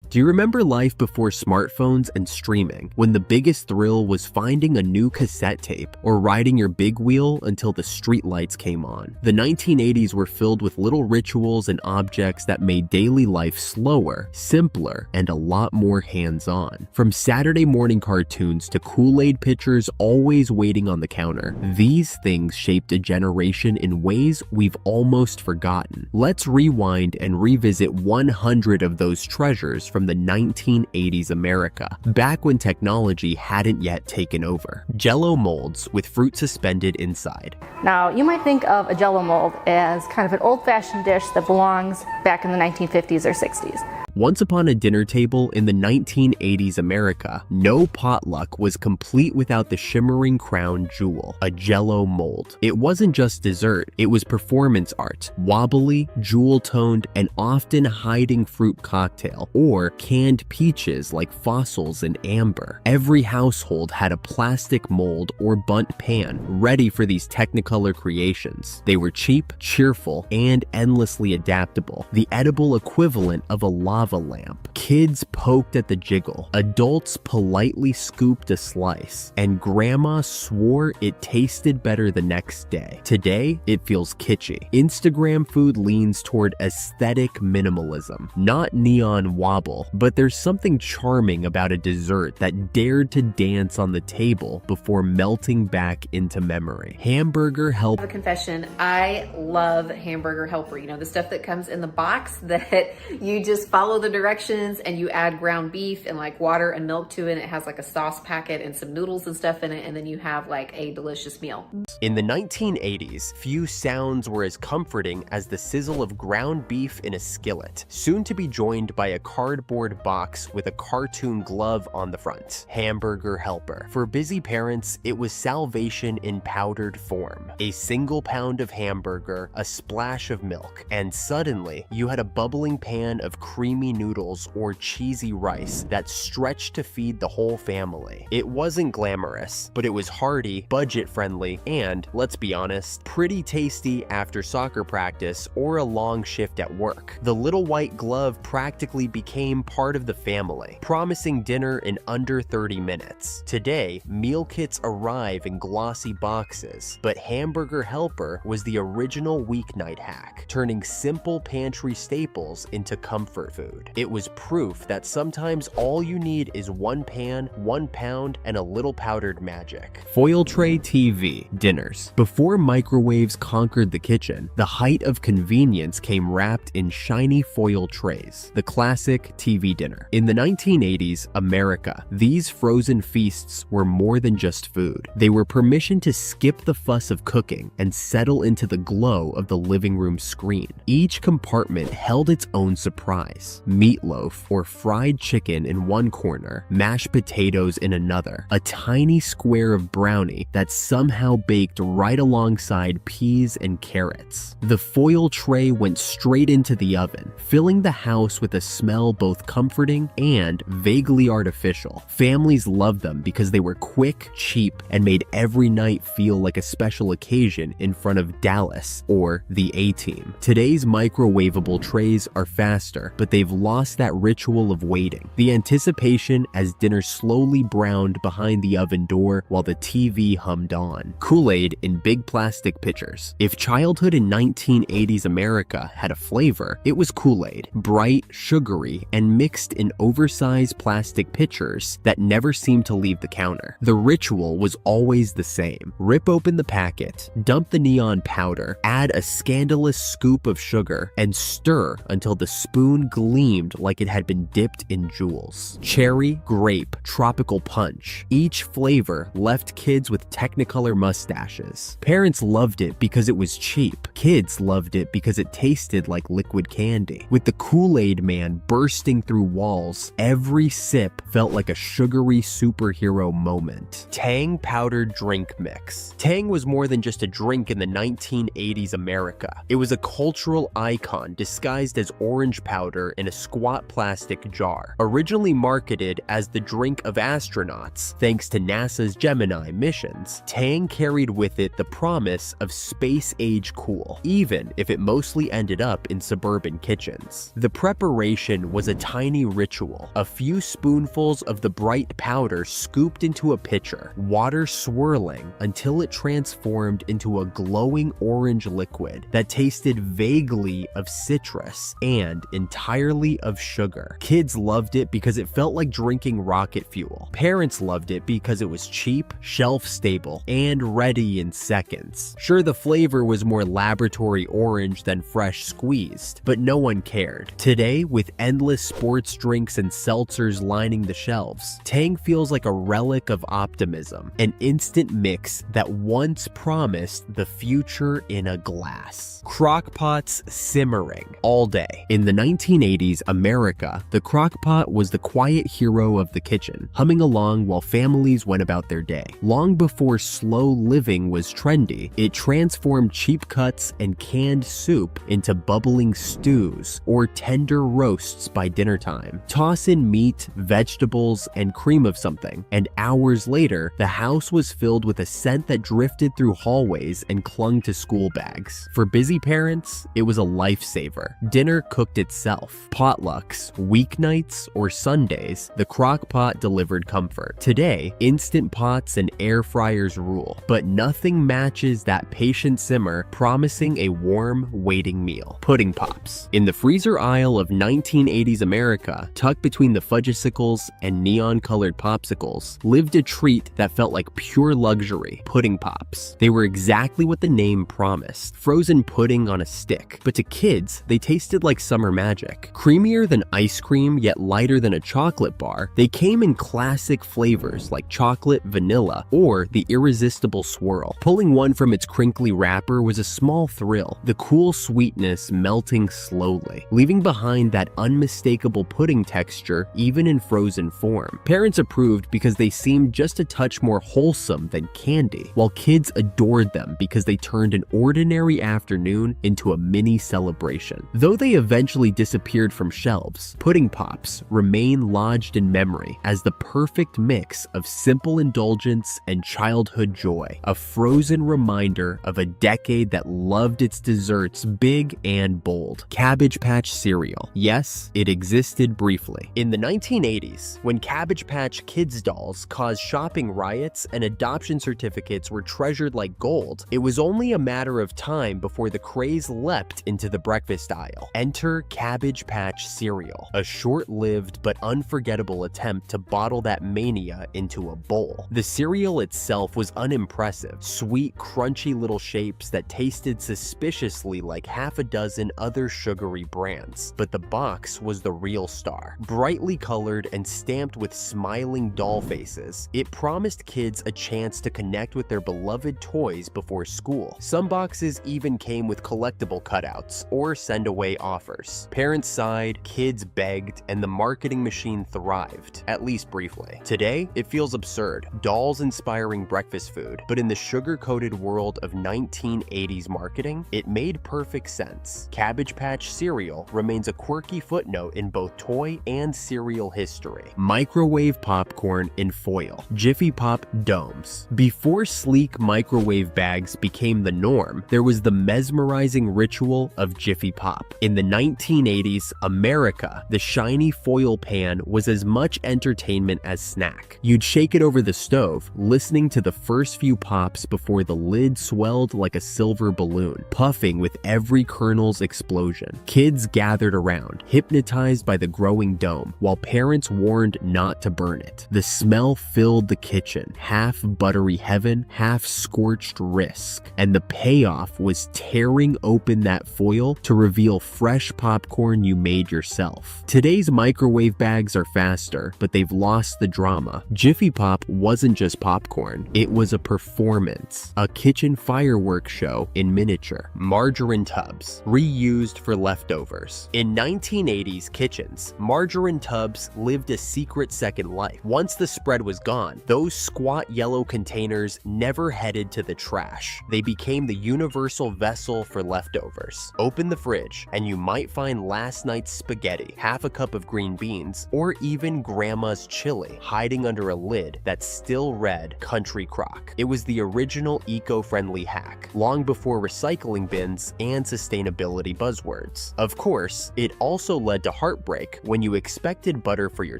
Do you remember life before smartphones and streaming, when the biggest thrill was finding a new cassette tape or riding your big wheel until the streetlights came on? The 1980s were filled with little rituals and objects that made daily life slower, simpler, and a lot more hands-on. From Saturday morning cartoons to Kool-Aid pitchers always waiting on the counter, these things shaped a generation in ways we've almost forgotten. Let's rewind and revisit 100 of those treasures from the 1980s America, back when technology hadn't yet taken over. Jell-O molds with fruit suspended inside. Now, you might think of a Jell-O mold as kind of an old-fashioned dish that belongs back in the 1950s or 60s. Once upon a dinner table in the 1980s America, no potluck was complete without the shimmering crown jewel, a Jell-O mold. It wasn't just dessert, it was performance art, wobbly, jewel-toned, and often hiding fruit cocktail, or canned peaches like fossils in amber. Every household had a plastic mold or bundt pan ready for these Technicolor creations. They were cheap, cheerful, and endlessly adaptable, the edible equivalent of a lava lamp. Kids poked at the jiggle, adults politely scooped a slice, and grandma swore it tasted better the next day. Today, it feels kitschy. Instagram food leans toward aesthetic minimalism, not neon wobble, but there's something charming about a dessert that dared to dance on the table before melting back into memory. Hamburger Helper. I have a confession. I love Hamburger Helper. You know, the stuff that comes in the box that you just follow the directions and you add ground beef and like water and milk to it, and it has like a sauce packet and some noodles and stuff in it, and then you have like a delicious meal. In the 1980s, few sounds were as comforting as the sizzle of ground beef in a skillet, soon to be joined by a cardboard box with a cartoon glove on the front. Hamburger Helper. For busy parents, it was salvation in powdered form. A single pound of hamburger, a splash of milk, and suddenly you had a bubbling pan of creamy noodles or cheesy rice that stretched to feed the whole family. It wasn't glamorous, but it was hearty, budget-friendly, and, let's be honest, pretty tasty after soccer practice or a long shift at work. The little white glove practically became part of the family, promising dinner in under 30 minutes. Today, meal kits arrive in glossy boxes, but Hamburger Helper was the original weeknight hack, turning simple pantry staples into comfort food. It was proof that sometimes all you need is one pan, 1 pound, and a little powdered magic. Foil tray TV dinners. Before microwaves conquered the kitchen, the height of convenience came wrapped in shiny foil trays, the classic TV dinner. In the 1980s America, these frozen feasts were more than just food. They were permission to skip the fuss of cooking and settle into the glow of the living room screen. Each compartment held its own surprise. Meatloaf or fried chicken in one corner, mashed potatoes in another, a tiny square of brownie that somehow baked right alongside peas and carrots. The foil tray went straight into the oven, filling the house with a smell both comforting and vaguely artificial. Families loved them because they were quick, cheap, and made every night feel like a special occasion in front of Dallas or the A-Team. Today's microwavable trays are faster, but they've lost that ritual of waiting. The anticipation as dinner slowly browned behind the oven door while the TV hummed on. Kool-Aid in big plastic pitchers. If childhood in 1980s America had a flavor, it was Kool-Aid. Bright, sugary, and mixed in oversized plastic pitchers that never seemed to leave the counter. The ritual was always the same. Rip open the packet, dump the neon powder, add a scandalous scoop of sugar, and stir until the spoon gleamed like it had been dipped in jewels. Cherry, grape, tropical punch. Each flavor left kids with Technicolor mustaches. Parents loved it because it was cheap. Kids loved it because it tasted like liquid candy. With the Kool-Aid man bursting through walls, every sip felt like a sugary superhero moment. Tang powdered drink mix. Tang was more than just a drink in the 1980s America. It was a cultural icon disguised as orange powder in a squat plastic plastic jar. Originally marketed as the drink of astronauts, thanks to NASA's Gemini missions, Tang carried with it the promise of space-age cool, even if it mostly ended up in suburban kitchens. The preparation was a tiny ritual. A few spoonfuls of the bright powder scooped into a pitcher, water swirling until it transformed into a glowing orange liquid that tasted vaguely of citrus and entirely of sugar. Kids loved it because it felt like drinking rocket fuel. Parents loved it because it was cheap, shelf-stable, and ready in seconds. Sure, the flavor was more laboratory orange than fresh squeezed, but no one cared. Today, with endless sports drinks and seltzers lining the shelves, Tang feels like a relic of optimism, an instant mix that once promised the future in a glass. Crock-pots simmering all day. In the 1980s America, the crock-pot was the quiet hero of the kitchen, humming along while families went about their day. Long before slow living was trendy, it transformed cheap cuts and canned soup into bubbling stews or tender roasts by dinner time. Toss in meat, vegetables, and cream of something, and hours later, the house was filled with a scent that drifted through hallways and clung to school bags. For busy parents, it was a lifesaver. Dinner cooked itself. Potlucks, weeknights, or Sundays, the crock pot delivered comfort. Today, instant pots and air fryers rule, but nothing matches that patient simmer promising a warm, waiting meal. Pudding pops. In the freezer aisle of 1980s America, tucked between the fudgesicles and neon-colored popsicles, lived a treat that felt like pure luxury: pudding pops. They were exactly what the name promised: frozen pudding on a stick. But to kids, they tasted like summer magic. Creamier than ice cream, yet lighter than a chocolate bar, they came in classic flavors like chocolate, vanilla, or the irresistible swirl. Pulling one from its crinkly wrapper was a small thrill, the cool sweetness melting slowly, leaving behind that unmistakable pudding texture even in frozen form. Parents approved because they seemed just a touch more wholesome than candy, while kids adored them because they turned an ordinary afternoon into a mini celebration. Though they eventually disappeared from shelves, pudding pops remain lodged in memory as the perfect mix of simple indulgence and childhood joy, a frozen reminder of a decade that loved its desserts big and bold. Cabbage Patch cereal. Yes, it existed briefly. In the 1980s, when Cabbage Patch Kids dolls caused shopping riots and adoption certificates were treasured like gold, it was only a matter of time before the craze leapt into the breakfast aisle. Enter Cabbage Patch cereal, a short-lived but unforgettable attempt to bottle that mania into a bowl. The cereal itself was unimpressive, sweet, crunchy little shapes that tasted suspiciously like half a dozen other sugary brands. But the box was the real star. Brightly colored and stamped with smiling doll faces, it promised kids a chance to connect with their beloved toys before school. Some boxes even came with collectible cutouts or send-away offers. Parents sighed, kids begged, and the marketing machine thrived, at least briefly. Today, it feels absurd. Dolls inspiring breakfast food, but in the sugar-coated world of 1980s marketing, it made perfect sense. Cabbage Patch cereal remains a quirky footnote in both toy and cereal history. Microwave popcorn in foil. Jiffy Pop domes. Before sleek microwave bags became the norm, there was the mesmerizing ritual of Jiffy Pop. In the 1980s America, the shiny foil pan was as much entertainment as snack. You'd shake it over the stove, listening to the first few pops before the lid swelled like a silver balloon, puffing with every kernel's explosion. Kids gathered around, hypnotized by the growing dome, while parents warned not to burn it. The smell filled the kitchen, half buttery heaven, half scorched risk, and the payoff was tearing open that foil to reveal fresh popcorn you made yourself. Today's microwave bags are faster, but they've lost the drama. Jiffy Pop wasn't just popcorn, it was a performance, a kitchen fireworks show in miniature. Margarine tubs, reused for leftovers. In 1980s kitchens, margarine tubs lived a secret second life. Once the spread was gone, those squat yellow containers never headed to the trash. They became the universal vessel for leftovers. Open the fridge, and you might find last night's spaghetti, half a cup of green beans, or even grandma's chili hiding under a lid that still read Country Crock. It was the original eco-friendly hack, long before recycling bins and sustainability buzzwords. Of course, it also led to heartbreak when you expected butter for your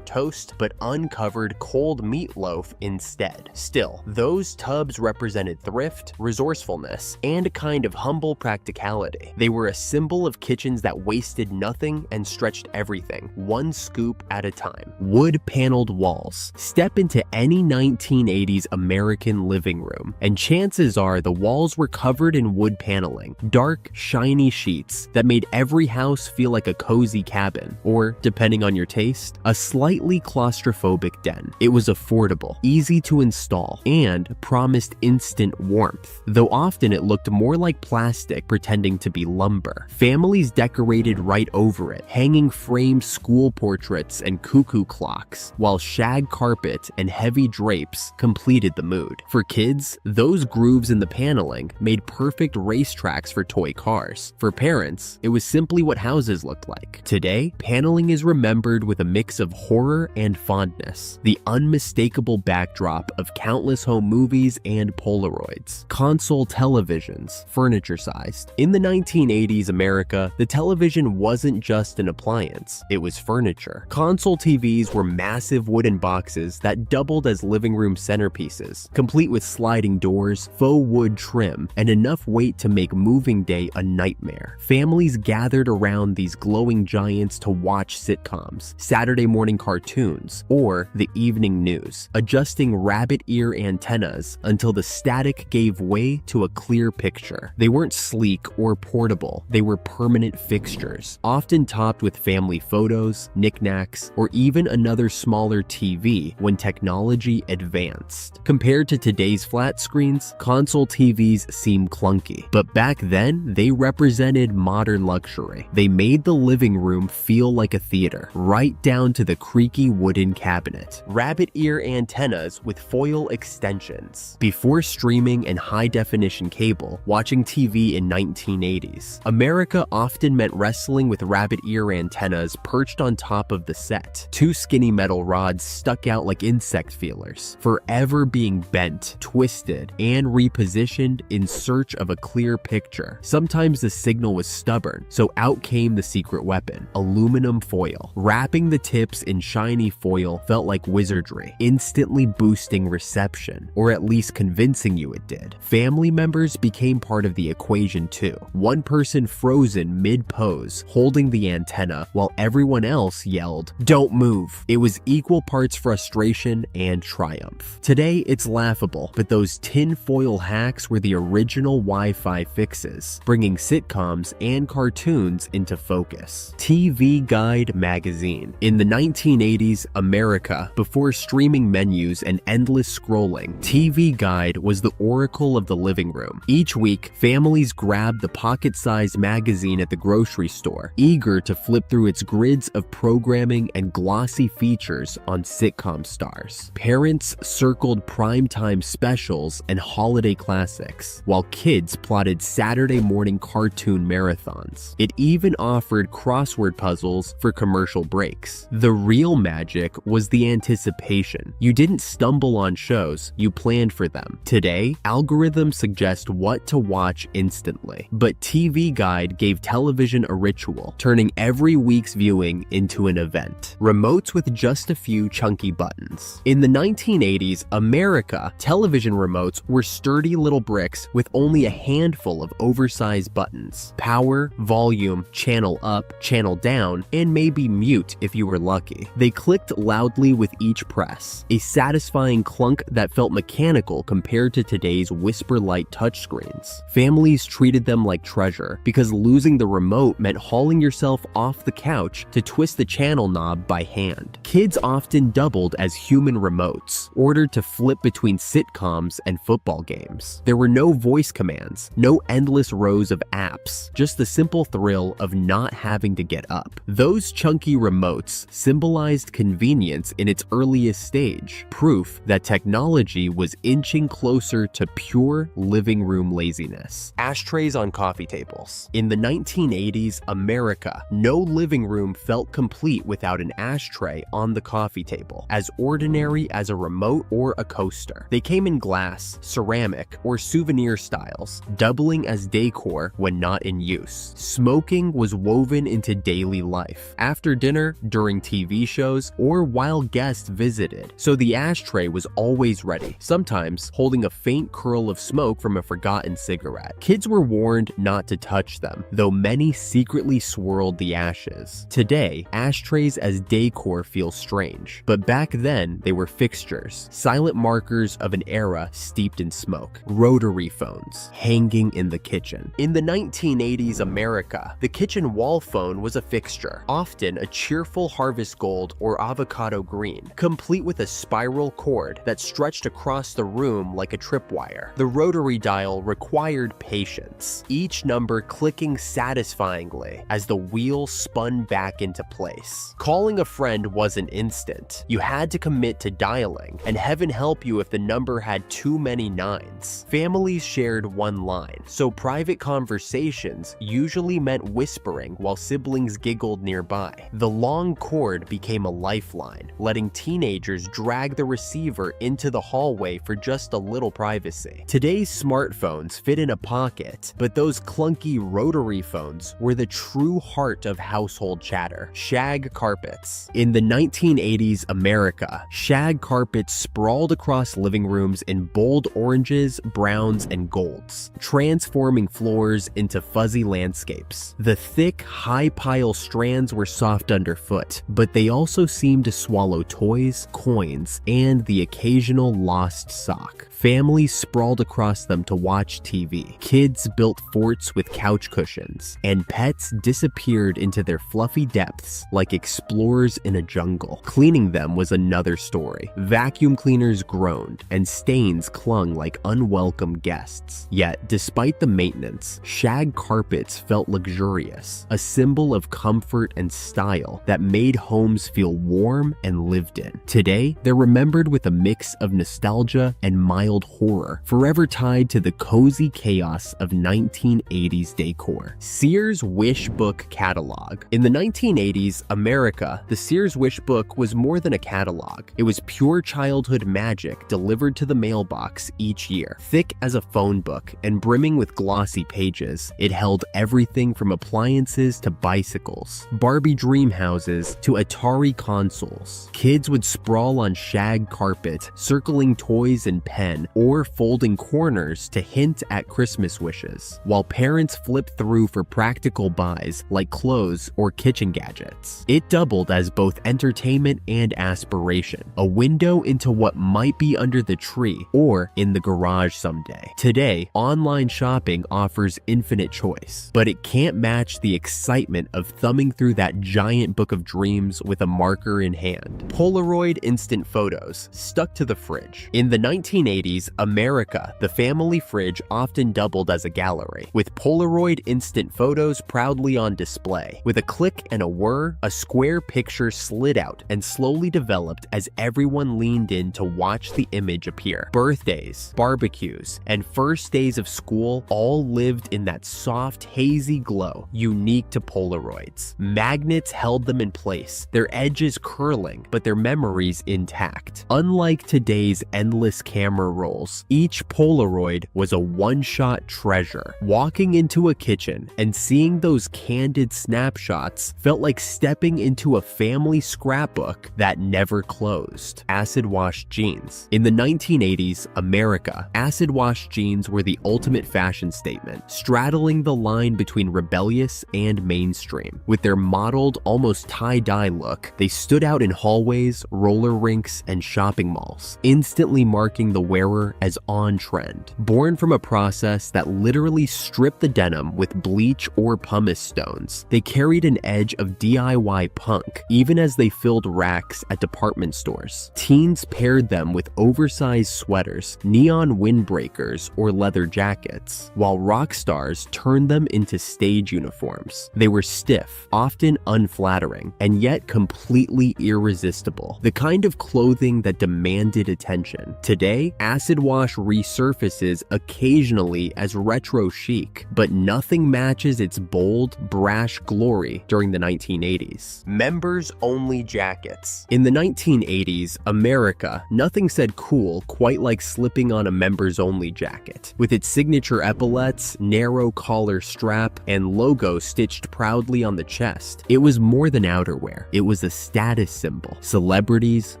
toast but uncovered cold meatloaf instead. Still, those tubs represented thrift, resourcefulness, and a kind of humble practicality. They were a symbol of kitchens that wasted nothing and stretched everything, one scoop at a time. Wood-paneled walls. Step into any 1980s American living room, and chances are the walls were covered in wood paneling, dark, shiny sheets that made every house feel like a cozy cabin, or, depending on your taste, a slightly claustrophobic den. It was affordable, easy to install, and promised instant warmth, though often it looked more like plastic pretending to be lumber. Families decorated right over it, hanging framed school portraits and cuckoo clocks, while shag carpet and heavy drapes completed the mood. For kids, those grooves in the paneling made perfect racetracks for toy cars. For parents, it was simply what houses looked like. Today, paneling is remembered with a mix of horror and fondness, the unmistakable backdrop of countless home movies and Polaroids. Console televisions, furniture-sized. In the 1980s America, the television wasn't just an appliance, it was furniture. Console TVs were massive wooden boxes that doubled as living room centerpieces, complete with sliding doors, faux wood trim, and enough weight to make moving day a nightmare. Families gathered around these glowing giants to watch sitcoms, Saturday morning cartoons, or the evening news, adjusting rabbit ear antennas until the static gave way to a clear picture. They weren't sleek or portable, they were permanent fixtures, often topped with family photos, knickknacks, or even another smaller TV when technology advanced. Compared to today's flat screens, console TVs seem clunky, but back then they represented modern luxury. They made the living room feel like a theater, right down to the creaky wooden cabinet. Rabbit ear antennas with foil extensions. Before streaming and high-definition cable, watching TV in 1980s, America often meant wrestling with rabbit ear antennas perched on top of the set. Two skinny metal rods stuck out like insect feelers, forever being bent, twisted, and repositioned in search of a clear picture. Sometimes the signal was stubborn, so out came the secret weapon, aluminum foil. Wrapping the tips in shiny foil felt like wizardry, instantly boosting reception, or at least convincing you it did. Family members became part of the equation too. One person frozen mid-pose, holding the antenna, while everyone else yelled, "Don't move." It was equal parts frustration and triumph. Today, it's laughable, but those tin foil hacks were the original Wi-Fi fixes, bringing sitcoms and cartoons into focus. TV Guide magazine. In the 1980s America, before streaming menus and endless scrolling, TV Guide was the oracle of the living room. Each week, families grabbed the pocket-sized magazine at the grocery store, eager to flip through its grids of programming and glossy features on sitcom stars. Parents circled primetime specials and holiday classics, while kids plotted Saturday morning cartoon marathons. It even offered crossword puzzles for commercial breaks. The real magic was the anticipation. You didn't stumble on shows, you planned for them. Today, algorithms suggest what to watch instantly, but TV Guide gave television a ritual, turning every week's viewing into an event. Remotes with just a few chunky buttons. In the 1980s America, television remotes were sturdy little bricks with only a handful of oversized buttons. Power, volume, channel up, channel down, and maybe mute if you were lucky. They clicked loudly with each press, a satisfying clunk that felt mechanical compared to today's whisper-light touchscreens. Families treated them like treasure because losing the remote meant hauling yourself off the couch to twist the channel knob by hand. Kids often doubled as human remotes, ordered to flip between sitcoms and football games. There were no voice commands, no endless rows of apps, just the simple thrill of not having to get up. Those chunky remotes symbolized convenience in its earliest stage, proof that technology was inching closer to pure living room laziness. Ashtrays on coffee tables. In the 1980s America, no living room felt complete without an ashtray on the coffee table, as ordinary as a remote or a coaster. They came in glass, ceramic, or souvenir styles, doubling as decor when not in use. Smoking was woven into daily life, after dinner, during TV shows, or while guests visited, so the ashtray was always ready, sometimes holding a faint curl of smoke from a forgotten cigarette. Kids were warned not to touch them, though many secretly swirled the ashes. Today, ashtrays as decor feel strange, but back then they were fixtures, silent markers of an era steeped in smoke. Rotary phones hanging in the kitchen. In the 1980s America, the kitchen wall phone was a fixture, often a cheerful harvest gold or avocado green, complete with a spiral cord that stretched across the room like a tripwire. The rotary dial required patience, each number clicking satisfyingly as the wheel spun back into place. Calling a friend wasn't instant. You had to commit to dialing, and heaven help you if the number had too many nines. Families shared one line, so private conversations usually meant whispering while siblings giggled nearby. The long cord became a lifeline, letting teenagers drag the receiver into the hallway for just a little privacy. Today's smartphones fit in a pocket, but those clunky rotary phones were the true heart of household chatter. Shag carpets. In the 1980s America, shag carpets sprawled across living rooms in bold oranges, browns, and golds, transforming floors into fuzzy landscapes. The thick, high-pile strands were soft underfoot, but they also seemed to swallow toys, coins, and the occasional lost sock. Families sprawled across them to watch TV. Kids built forts with couch cushions, and pets disappeared into their fluffy depths like explorers in a jungle. Cleaning them was another story. Vacuum cleaners groaned, and stains clung like unwelcome guests. Yet, despite the maintenance, shag carpets felt luxurious, a symbol of comfort and style that made homes feel warm and lived in. Today, they're remembered with a mix of nostalgia and mild horror, forever tied to the cozy chaos of 1980s decor. Sears Wish Book Catalog. In the 1980s America, the Sears Wish Book was more than a catalog. It was pure childhood magic delivered to the mailbox each year. Thick as a phone book and brimming with glossy pages, it held everything from appliances to bicycles, Barbie dream houses to Atari consoles. Kids would sprawl on shag carpet, circling toys and pen, or folding corners to hint at Christmas wishes, while parents flipped through for practical buys like clothes or kitchen gadgets. It doubled as both entertainment and aspiration, a window into what might be under the tree or in the garage someday. Today, online shopping offers infinite choice, but it can't match the excitement of thumbing through that giant book of dreams with a marker in hand. Polaroid instant photos stuck to the fridge. In the 1980s, America, the family fridge often doubled as a gallery, with Polaroid instant photos proudly on display. With a click and a whir, a square picture slid out and slowly developed as everyone leaned in to watch the image appear. Birthdays, barbecues, and first days of school all lived in that soft, hazy glow unique to Polaroids. Magnets held them in place, their edges curling, but their memories intact. Unlike today's endless camera rolls, each Polaroid was a one-shot treasure. Walking into a kitchen and seeing those candid snapshots felt like stepping into a family scrapbook that never closed. Acid wash jeans. In the 1980s America, acid wash jeans were the ultimate fashion statement, straddling the line between rebellious and mainstream. With their mottled, almost tie-dye look, they stood out in hallways, roller rinks, and shopping malls, instantly marking the wearer as on trend. Born from a process that literally stripped the denim with bleach or pumice stones, they carried an edge of DIY punk, even as they filled racks at department stores. Teens paired them with oversized sweaters, neon windbreakers, or leather jackets, while rock stars turned them into stage uniforms. They were stiff, often unflattering, and yet completely irresistible, the kind of clothing that demanded attention. Today, acid wash resurfaces occasionally as retro chic, but nothing matches its bold, brash glory during during the 1980s. Members-only jackets. In the 1980s, America, nothing said cool quite like slipping on a members-only jacket. With its signature epaulets, narrow collar strap, and logo stitched proudly on the chest, it was more than outerwear. It was a status symbol. Celebrities,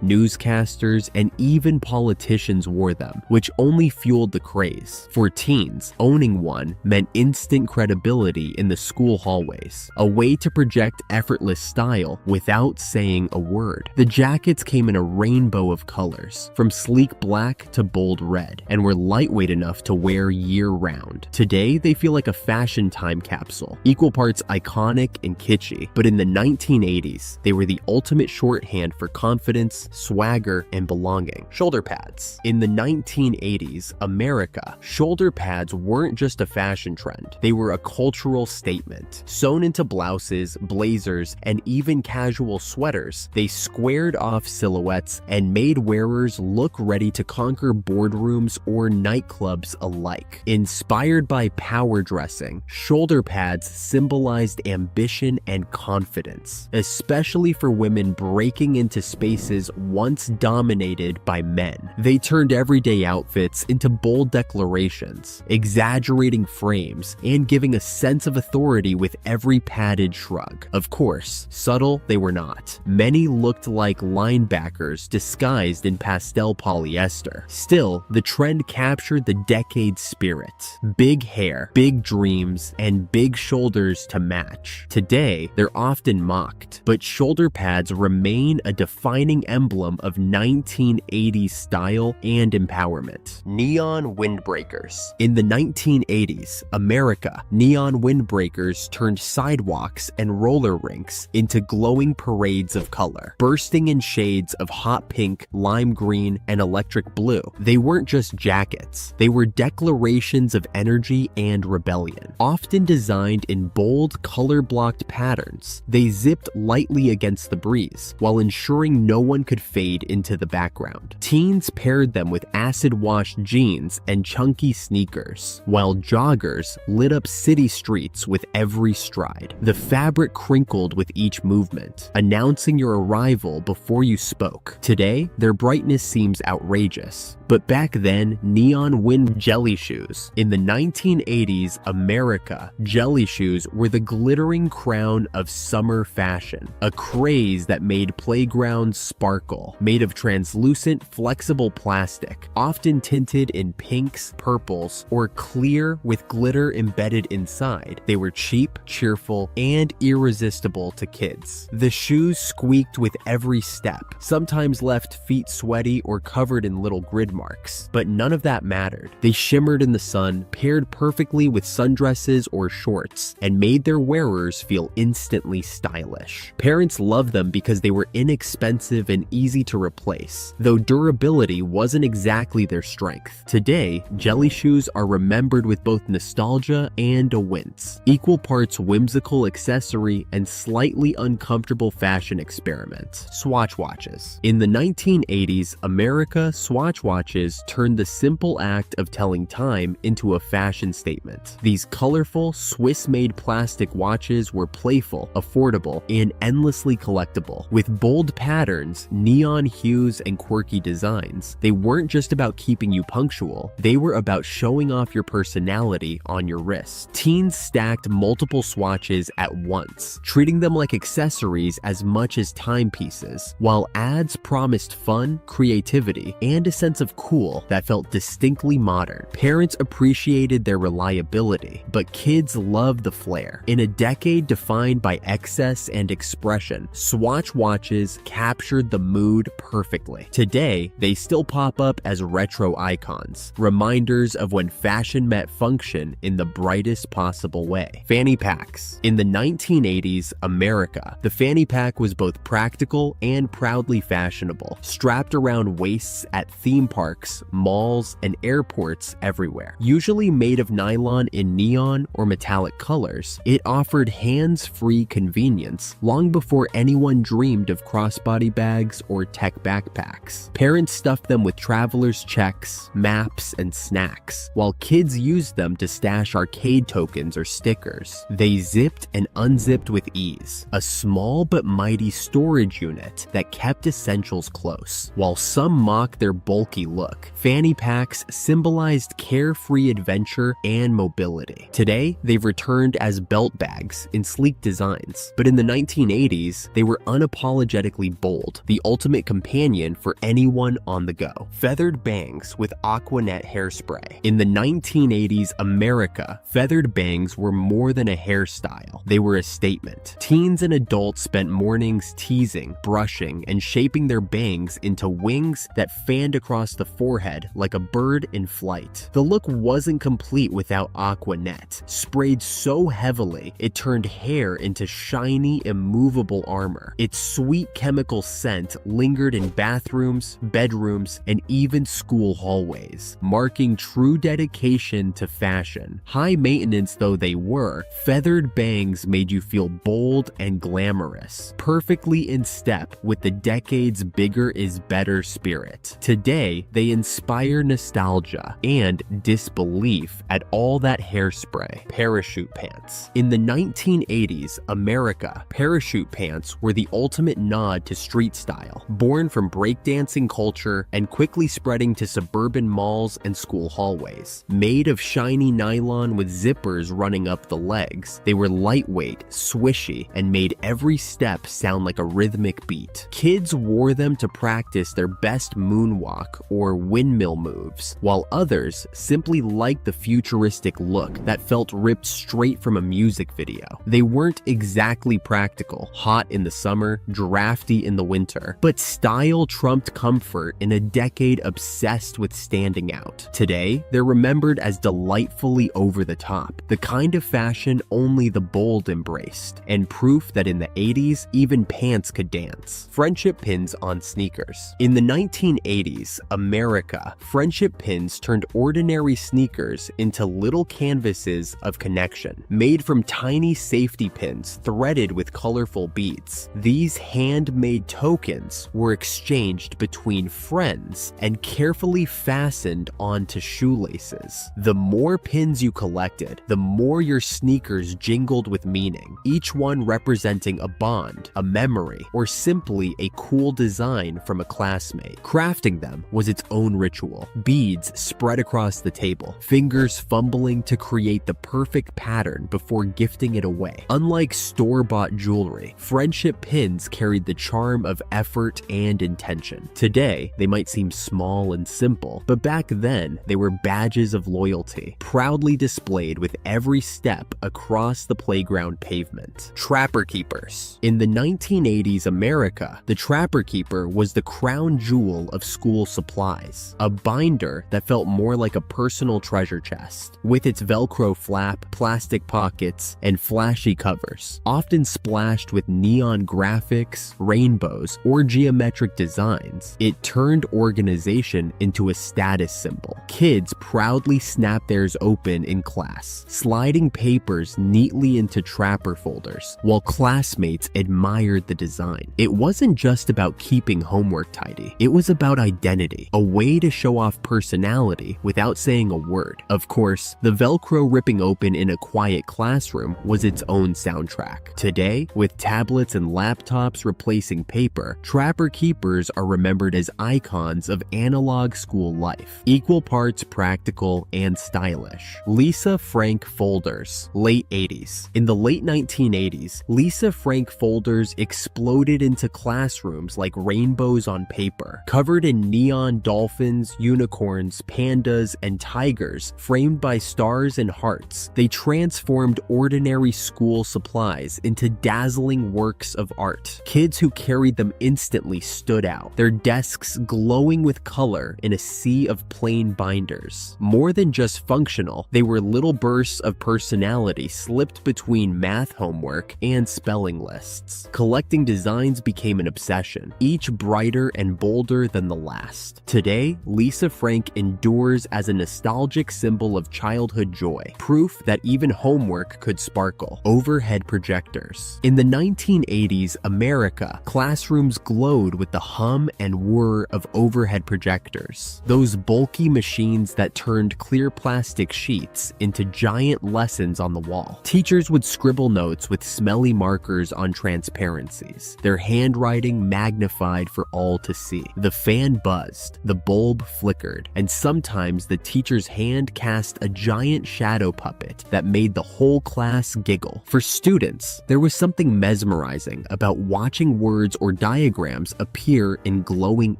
newscasters, and even politicians wore them, which only fueled the craze. For teens, owning one meant instant credibility in the school hallways, a way to project effortless style without saying a word. The jackets came in a rainbow of colors, from sleek black to bold red, and were lightweight enough to wear year-round. Today, they feel like a fashion time capsule, equal parts iconic and kitschy, but in the 1980s, they were the ultimate shorthand for confidence, swagger, and belonging. Shoulder pads. In the 1980s, America, shoulder pads weren't just a fashion trend. They were a cultural statement. Sewn into blouses, blazers, and even casual sweaters, they squared off silhouettes and made wearers look ready to conquer boardrooms or nightclubs alike. Inspired by power dressing, shoulder pads symbolized ambition and confidence, especially for women breaking into spaces once dominated by men. They turned everyday outfits into bold declarations, exaggerating frames, and giving a sense of authority with every padded shrug. Of course, subtle they were not. Many looked like linebackers disguised in pastel polyester. Still, the trend captured the decade's spirit. Big hair, big dreams, and big shoulders to match. Today, they're often mocked, but shoulder pads remain a defining emblem of 1980s style and empowerment. Neon windbreakers. In the 1980s, America, neon windbreakers turned sidewalks and roller rinks into glowing parades of color, bursting in shades of hot pink, lime green, and electric blue. They weren't just jackets. They were declarations of energy and rebellion. Often designed in bold, color-blocked patterns, they zipped lightly against the breeze, while ensuring no one could fade into the background. Teens paired them with acid-washed jeans and chunky sneakers, while joggers lit up city streets with every stride. The fabric crinkled with each movement, announcing your arrival before you spoke. Today, their brightness seems outrageous, but back then, neon wind jelly shoes. In the 1980s America, jelly shoes were the glittering crown of summer fashion, a craze that made playgrounds sparkle. Made of translucent, flexible plastic, often tinted in pinks, purples, or clear with glitter embedded inside, they were cheap, cheerful, and irresistible to kids. The shoes squeaked with every step, sometimes left feet sweaty or covered in little grid marks, but none of that mattered. They shimmered in the sun, paired perfectly with sundresses or shorts, and made their wearers feel instantly stylish. Parents loved them because they were inexpensive and easy to replace, though durability wasn't exactly their strength. Today, jelly shoes are remembered with both nostalgia and a wince, equal parts whimsical accessory and slightly uncomfortable fashion experiment. Swatch watches. In the 1980s, America, Swatch watches turned the simple act of telling time into a fashion statement. These colorful, Swiss-made plastic watches were playful, affordable, and endlessly collectible. With bold patterns, neon hues, and quirky designs, they weren't just about keeping you punctual, they were about showing off your personality on your wrist. Teens stacked multiple swatches at once, treating them like accessories as much as timepieces, while ads promised fun, creativity, and a sense of cool that felt distinctly modern. Parents appreciated their reliability, but kids loved the flair. In a decade defined by excess and expression, Swatch watches captured the mood perfectly. Today, they still pop up as retro icons, reminders of when fashion met function in the brightest possible way. Fanny packs. In the 1980s America, the fanny pack was both practical and proudly fashionable, strapped around waists at theme parks, malls, and airports everywhere. Usually made of nylon in neon or metallic colors, it offered hands-free convenience long before anyone dreamed of crossbody bags or tech backpacks. Parents stuffed them with traveler's checks, maps, and snacks, while kids used them to stash arcade tokens or stickers. They zipped and unzipped unzipped with ease, a small but mighty storage unit that kept essentials close. While some mocked their bulky look, fanny packs symbolized carefree adventure and mobility. Today, they've returned as belt bags in sleek designs, but in the 1980s, they were unapologetically bold, the ultimate companion for anyone on the go. Feathered bangs with Aquanet hairspray. In the 1980s America, feathered bangs were more than a hairstyle. They were a statement. Teens and adults spent mornings teasing, brushing, and shaping their bangs into wings that fanned across the forehead like a bird in flight. The look wasn't complete without Aquanet. Sprayed so heavily, it turned hair into shiny, immovable armor. Its sweet chemical scent lingered in bathrooms, bedrooms, and even school hallways, marking true dedication to fashion. High maintenance though they were, feathered bangs made you feel bold and glamorous, perfectly in step with the decade's bigger is better spirit. Today, they inspire nostalgia and disbelief at all that hairspray. Parachute pants. In the 1980s America, parachute pants were the ultimate nod to street style, born from breakdancing culture and quickly spreading to suburban malls and school hallways. Made of shiny nylon with zippers running up the legs, they were lightweight, swishy, and made every step sound like a rhythmic beat. Kids wore them to practice their best moonwalk or windmill moves, while others simply liked the futuristic look that felt ripped straight from a music video. They weren't exactly practical, hot in the summer, drafty in the winter, but style trumped comfort in a decade obsessed with standing out. Today, they're remembered as delightfully over the top, the kind of fashion only the bold embraced, and proof that in the 80s, even pants could dance. Friendship pins on sneakers. In the 1980s, America, friendship pins turned ordinary sneakers into little canvases of connection, made from tiny safety pins threaded with colorful beads. These handmade tokens were exchanged between friends and carefully fastened onto shoelaces. The more pins you collected, the more your sneakers jingled with meaning, each one representing a bond, a memory, or simply a cool design from a classmate. Crafting them was its own ritual. Beads spread across the table, fingers fumbling to create the perfect pattern before gifting it away. Unlike store-bought jewelry, friendship pins carried the charm of effort and intention. Today, they might seem small and simple, but back then, they were badges of loyalty, proudly displayed with every step across the playground pavement. Trapper keepers. In the 1980s America, the Trapper Keeper was the crown jewel of school supplies, a binder that felt more like a personal treasure chest. With its Velcro flap, plastic pockets, and flashy covers, often splashed with neon graphics, rainbows, or geometric designs, it turned organization into a status symbol. Kids proudly snapped theirs open in class, sliding papers neatly into Trapper folders, while classmates admired the design. It wasn't just about keeping homework tidy, it was about identity, a way to show off personality without saying a word. Of course, the Velcro ripping open in a quiet classroom was its own soundtrack. Today, with tablets and laptops replacing paper, Trapper Keepers are remembered as icons of analog school life, equal parts practical and stylish. Lisa Frank folders, late 80s. In the late 1980s, Lisa Frank folders exploded into classrooms like rainbows on paper, covered in neon dolphins, unicorns, pandas, and tigers framed by stars and hearts. They transformed ordinary school supplies into dazzling works of art. Kids who carried them instantly stood out, their desks glowing with color in a sea of plain binders. More than just functional, they were little bursts of personality slipped between math homework and spelling lists. Collecting designs became an obsession, each brighter and bolder than the last. Today, Lisa Frank endures as a nostalgic symbol of childhood joy, proof that even homework could sparkle. Overhead projectors. In the 1980s America, classrooms glowed with the hum and whir of overhead projectors, those bulky machines that turned clear plastic sheets into giant lessons on the wall. Teachers would scribble pencil notes with smelly markers on transparencies, their handwriting magnified for all to see. The fan buzzed, the bulb flickered, and sometimes the teacher's hand cast a giant shadow puppet that made the whole class giggle. For students, there was something mesmerizing about watching words or diagrams appear in glowing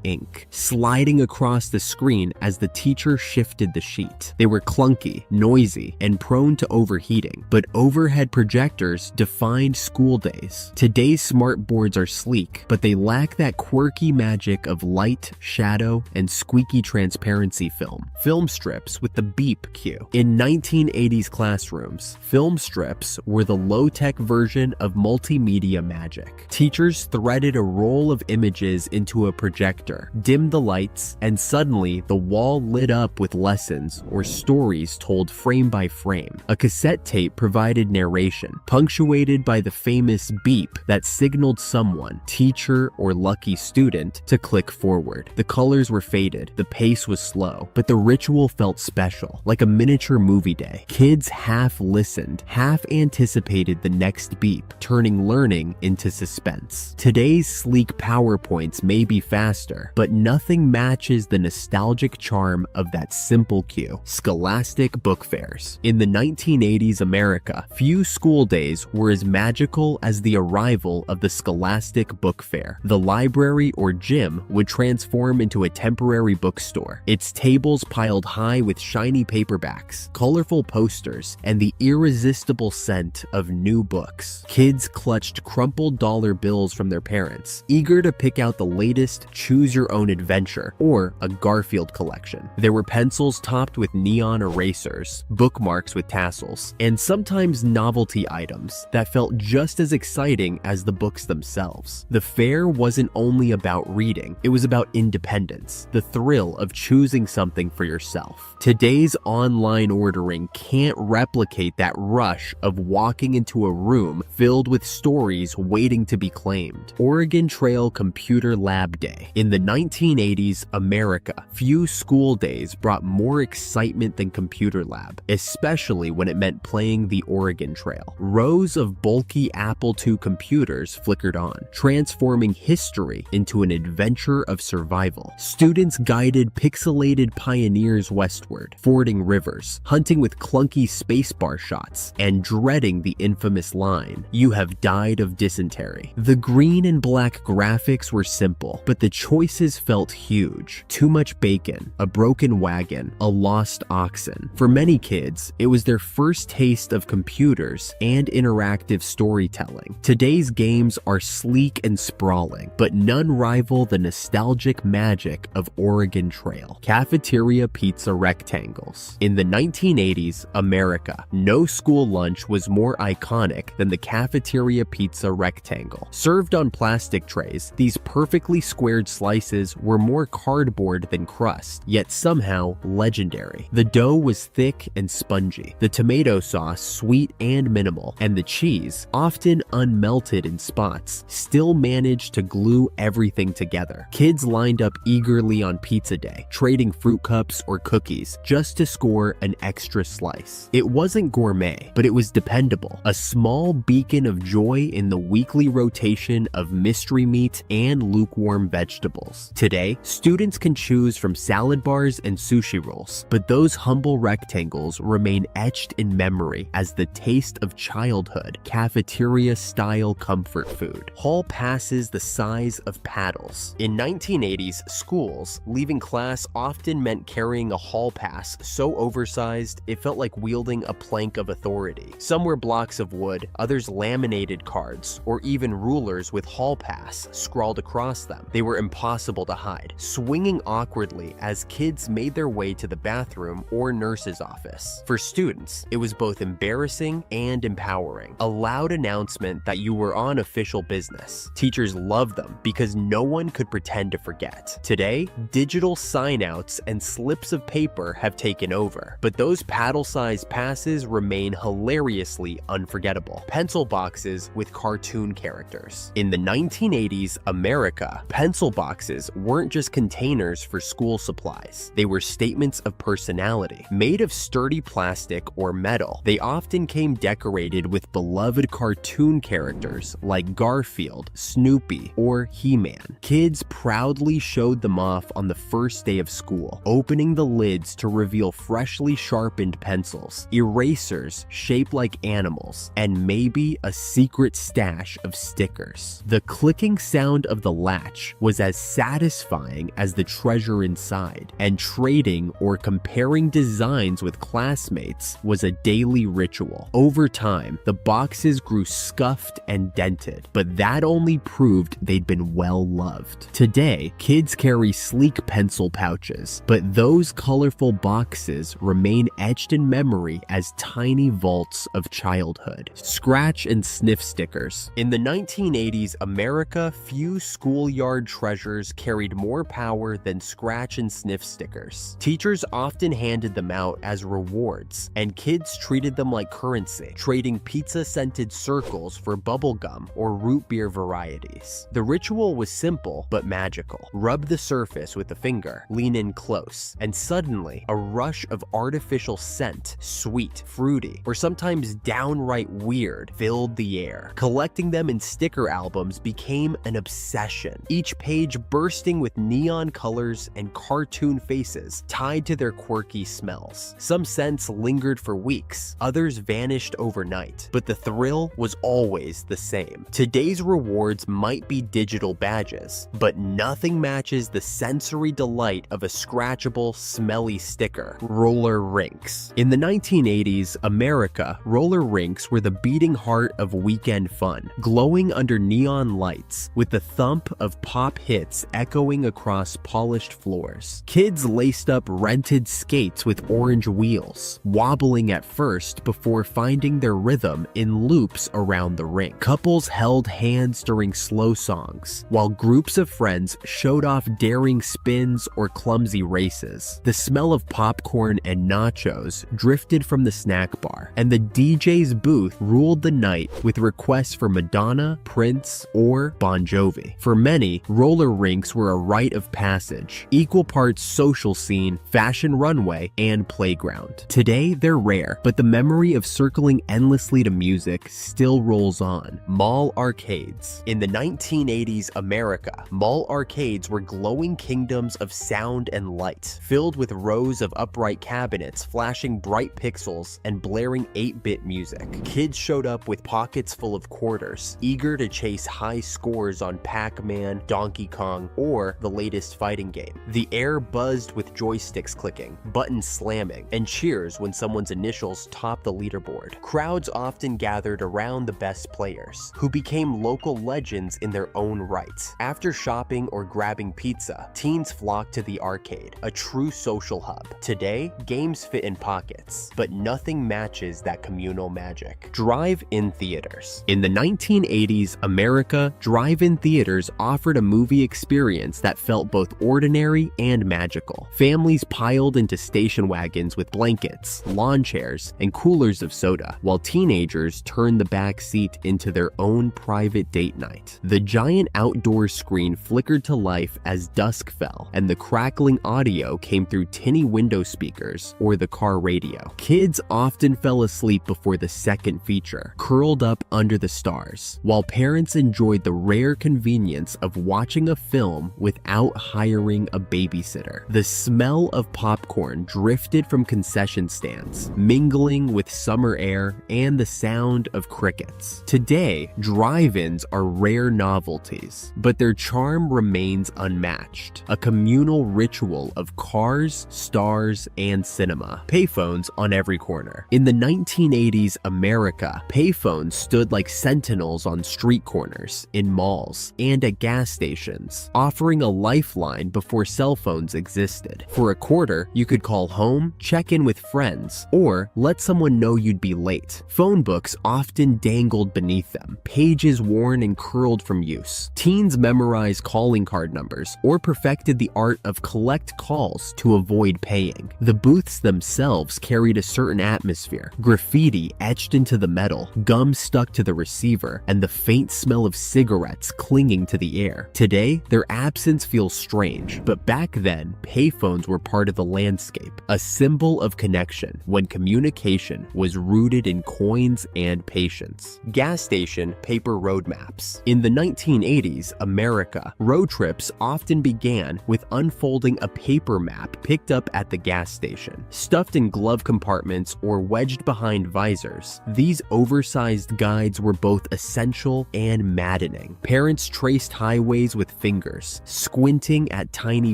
ink, sliding across the screen as the teacher shifted the sheet. They were clunky, noisy, and prone to overheating, but overhead projectors defined school days. Today's smart boards are sleek, but they lack that quirky magic of light, shadow, and squeaky transparency film. Film strips with the beep cue. In 1980s classrooms, film strips were the low-tech version of multimedia magic. Teachers threaded a roll of images into a projector, dimmed the lights, and suddenly the wall lit up with lessons or stories told frame by frame. A cassette tape provided narration, punctuated by the famous beep that signaled someone, teacher or lucky student, to click forward. The colors were faded, the pace was slow, but the ritual felt special, like a miniature movie day. Kids half listened, half anticipated the next beep, turning learning into suspense. Today's sleek PowerPoints may be faster, but nothing matches the nostalgic charm of that simple cue. Scholastic book fairs. In the 1980s America, few school days were as magical as the arrival of the Scholastic Book Fair. The library or gym would transform into a temporary bookstore, its tables piled high with shiny paperbacks, colorful posters, and the irresistible scent of new books. Kids clutched crumpled dollar bills from their parents, eager to pick out the latest choose-your-own-adventure or a Garfield collection. There were pencils topped with neon erasers, bookmarks with tassels, and sometimes novelty items that felt just as exciting as the books themselves. The fair wasn't only about reading, it was about independence, the thrill of choosing something for yourself. Today's online ordering can't replicate that rush of walking into a room filled with stories waiting to be claimed. Oregon Trail Computer Lab Day. In the 1980s America, few school days brought more excitement than Computer Lab, especially when it meant playing the Oregon Trail. Rows of bulky Apple II computers flickered on, transforming history into an adventure of survival. Students guided pixelated pioneers westward, fording rivers, hunting with clunky spacebar shots, and dreading the infamous line, "You have died of dysentery." The green and black graphics were simple, but the choices felt huge. Too much bacon, a broken wagon, a lost oxen. For many kids, it was their first taste of computers and interactive storytelling. Today's games are sleek and sprawling, but none rival the nostalgic magic of Oregon Trail. Cafeteria pizza rectangles. In the 1980s America, no school lunch was more iconic than the cafeteria pizza rectangle. Served on plastic trays, these perfectly squared slices were more cardboard than crust, yet somehow legendary. The dough was thick and spongy, the tomato sauce sweet and minimal, and the cheese, often unmelted in spots, still managed to glue everything together. Kids lined up eagerly on pizza day, trading fruit cups or cookies just to score an extra slice. It wasn't gourmet, but it was dependable, a small beacon of joy in the weekly rotation of mystery meat and lukewarm vegetables. Today, students can choose from salad bars and sushi rolls, but those humble rectangles remain etched in memory as the taste of childhood, cafeteria-style comfort food. Hall passes the size of paddles. In 1980s schools, leaving class often meant carrying a hall pass so oversized it felt like wielding a plank of authority. Some were blocks of wood, others laminated cards, or even rulers with hall pass scrawled across them. They were impossible to hide, swinging awkwardly as kids made their way to the bathroom or nurse's office. For students, it was both embarrassing and empowering, a loud announcement that you were on official business. Teachers loved them because no one could pretend to forget. Today, digital signouts and slips of paper have taken over, but those paddle-sized passes remain hilariously unforgettable. Pencil boxes with cartoon characters. In the 1980s America, pencil boxes weren't just containers for school supplies. They were statements of personality. Made of sturdy plastic or metal, they often came decorated associated with beloved cartoon characters like Garfield, Snoopy, or He-Man. Kids proudly showed them off on the first day of school, opening the lids to reveal freshly sharpened pencils, erasers shaped like animals, and maybe a secret stash of stickers. The clicking sound of the latch was as satisfying as the treasure inside, and trading or comparing designs with classmates was a daily ritual. Over time, the boxes grew scuffed and dented, but that only proved they'd been well loved. Today, kids carry sleek pencil pouches, but those colorful boxes remain etched in memory as tiny vaults of childhood. Scratch and sniff stickers. In the 1980s, America, few schoolyard treasures carried more power than scratch and sniff stickers. Teachers often handed them out as rewards, and kids treated them like currency, trading pizza-scented circles for bubblegum or root beer varieties. The ritual was simple but magical. Rub the surface with a finger, lean in close, and suddenly a rush of artificial scent, sweet, fruity, or sometimes downright weird, filled the air. Collecting them in sticker albums became an obsession, each page bursting with neon colors and cartoon faces tied to their quirky smells. Some scents lingered for weeks, others vanished overnight, but the thrill was always the same. Today's rewards might be digital badges, but nothing matches the sensory delight of a scratchable, smelly sticker. Roller rinks. In the 1980s, America, roller rinks were the beating heart of weekend fun, glowing under neon lights, with the thump of pop hits echoing across polished floors. Kids laced up rented skates with orange wheels, wobbling at first before finding their rhythm in loops around the rink. Couples held hands during slow songs, while groups of friends showed off daring spins or clumsy races. The smell of popcorn and nachos drifted from the snack bar, and the DJ's booth ruled the night with requests for Madonna, Prince, or Bon Jovi. For many, roller rinks were a rite of passage, equal parts social scene, fashion runway, and playground. Today, they're rare, but the memory of circling endlessly to music still rolls on. Mall arcades. In the 1980s America, mall arcades were glowing kingdoms of sound and light, filled with rows of upright cabinets flashing bright pixels and blaring 8-bit music. Kids showed up with pockets full of quarters, eager to chase high scores on Pac-Man, Donkey Kong, or the latest fighting game. The air buzzed with joysticks clicking, buttons slamming, and cheers when someone's initials topped the leaderboard. Crowds often gathered around the best players, who became local legends in their own right. After shopping or grabbing pizza, teens flocked to the arcade, a true social hub. Today, games fit in pockets, but nothing matches that communal magic. Drive-in theaters. In the 1980s America, drive-in theaters offered a movie experience that felt both ordinary and magical. Families piled into station wagons with blankets, lawn chairs, and coolers of soda, while teenagers turned the back seat into their own private date night. The giant outdoor screen flickered to life as dusk fell, and the crackling audio came through tinny window speakers or the car radio. Kids often fell asleep before the second feature, curled up under the stars, while parents enjoyed the rare convenience of watching a film without hiring a babysitter. The smell of popcorn drifted from concession stands, mingling with summer air and the sound of crickets. Today, drive-ins are rare novelties, but their charm remains unmatched. A communal ritual of cars, stars, and cinema. Payphones on every corner. In the 1980s America, payphones stood like sentinels on street corners, in malls, and at gas stations, offering a lifeline before cell phones existed. For a quarter, you could call home, check in with friends, or let someone know you'd be late. Phone books often dangled beneath them, pages worn and curled from use. Teens memorized calling card numbers or perfected the art of collect calls to avoid paying. The booths themselves carried a certain atmosphere, graffiti etched into the metal, gum stuck to the receiver, and the faint smell of cigarettes clinging to the air. Today, their absence feels strange, but back then, payphones were part of the landscape, a symbol of connection when communication was rooted in coin coins and patience. Gas station paper road maps. In the 1980s, America, road trips often began with unfolding a paper map picked up at the gas station. Stuffed in glove compartments or wedged behind visors, these oversized guides were both essential and maddening. Parents traced highways with fingers, squinting at tiny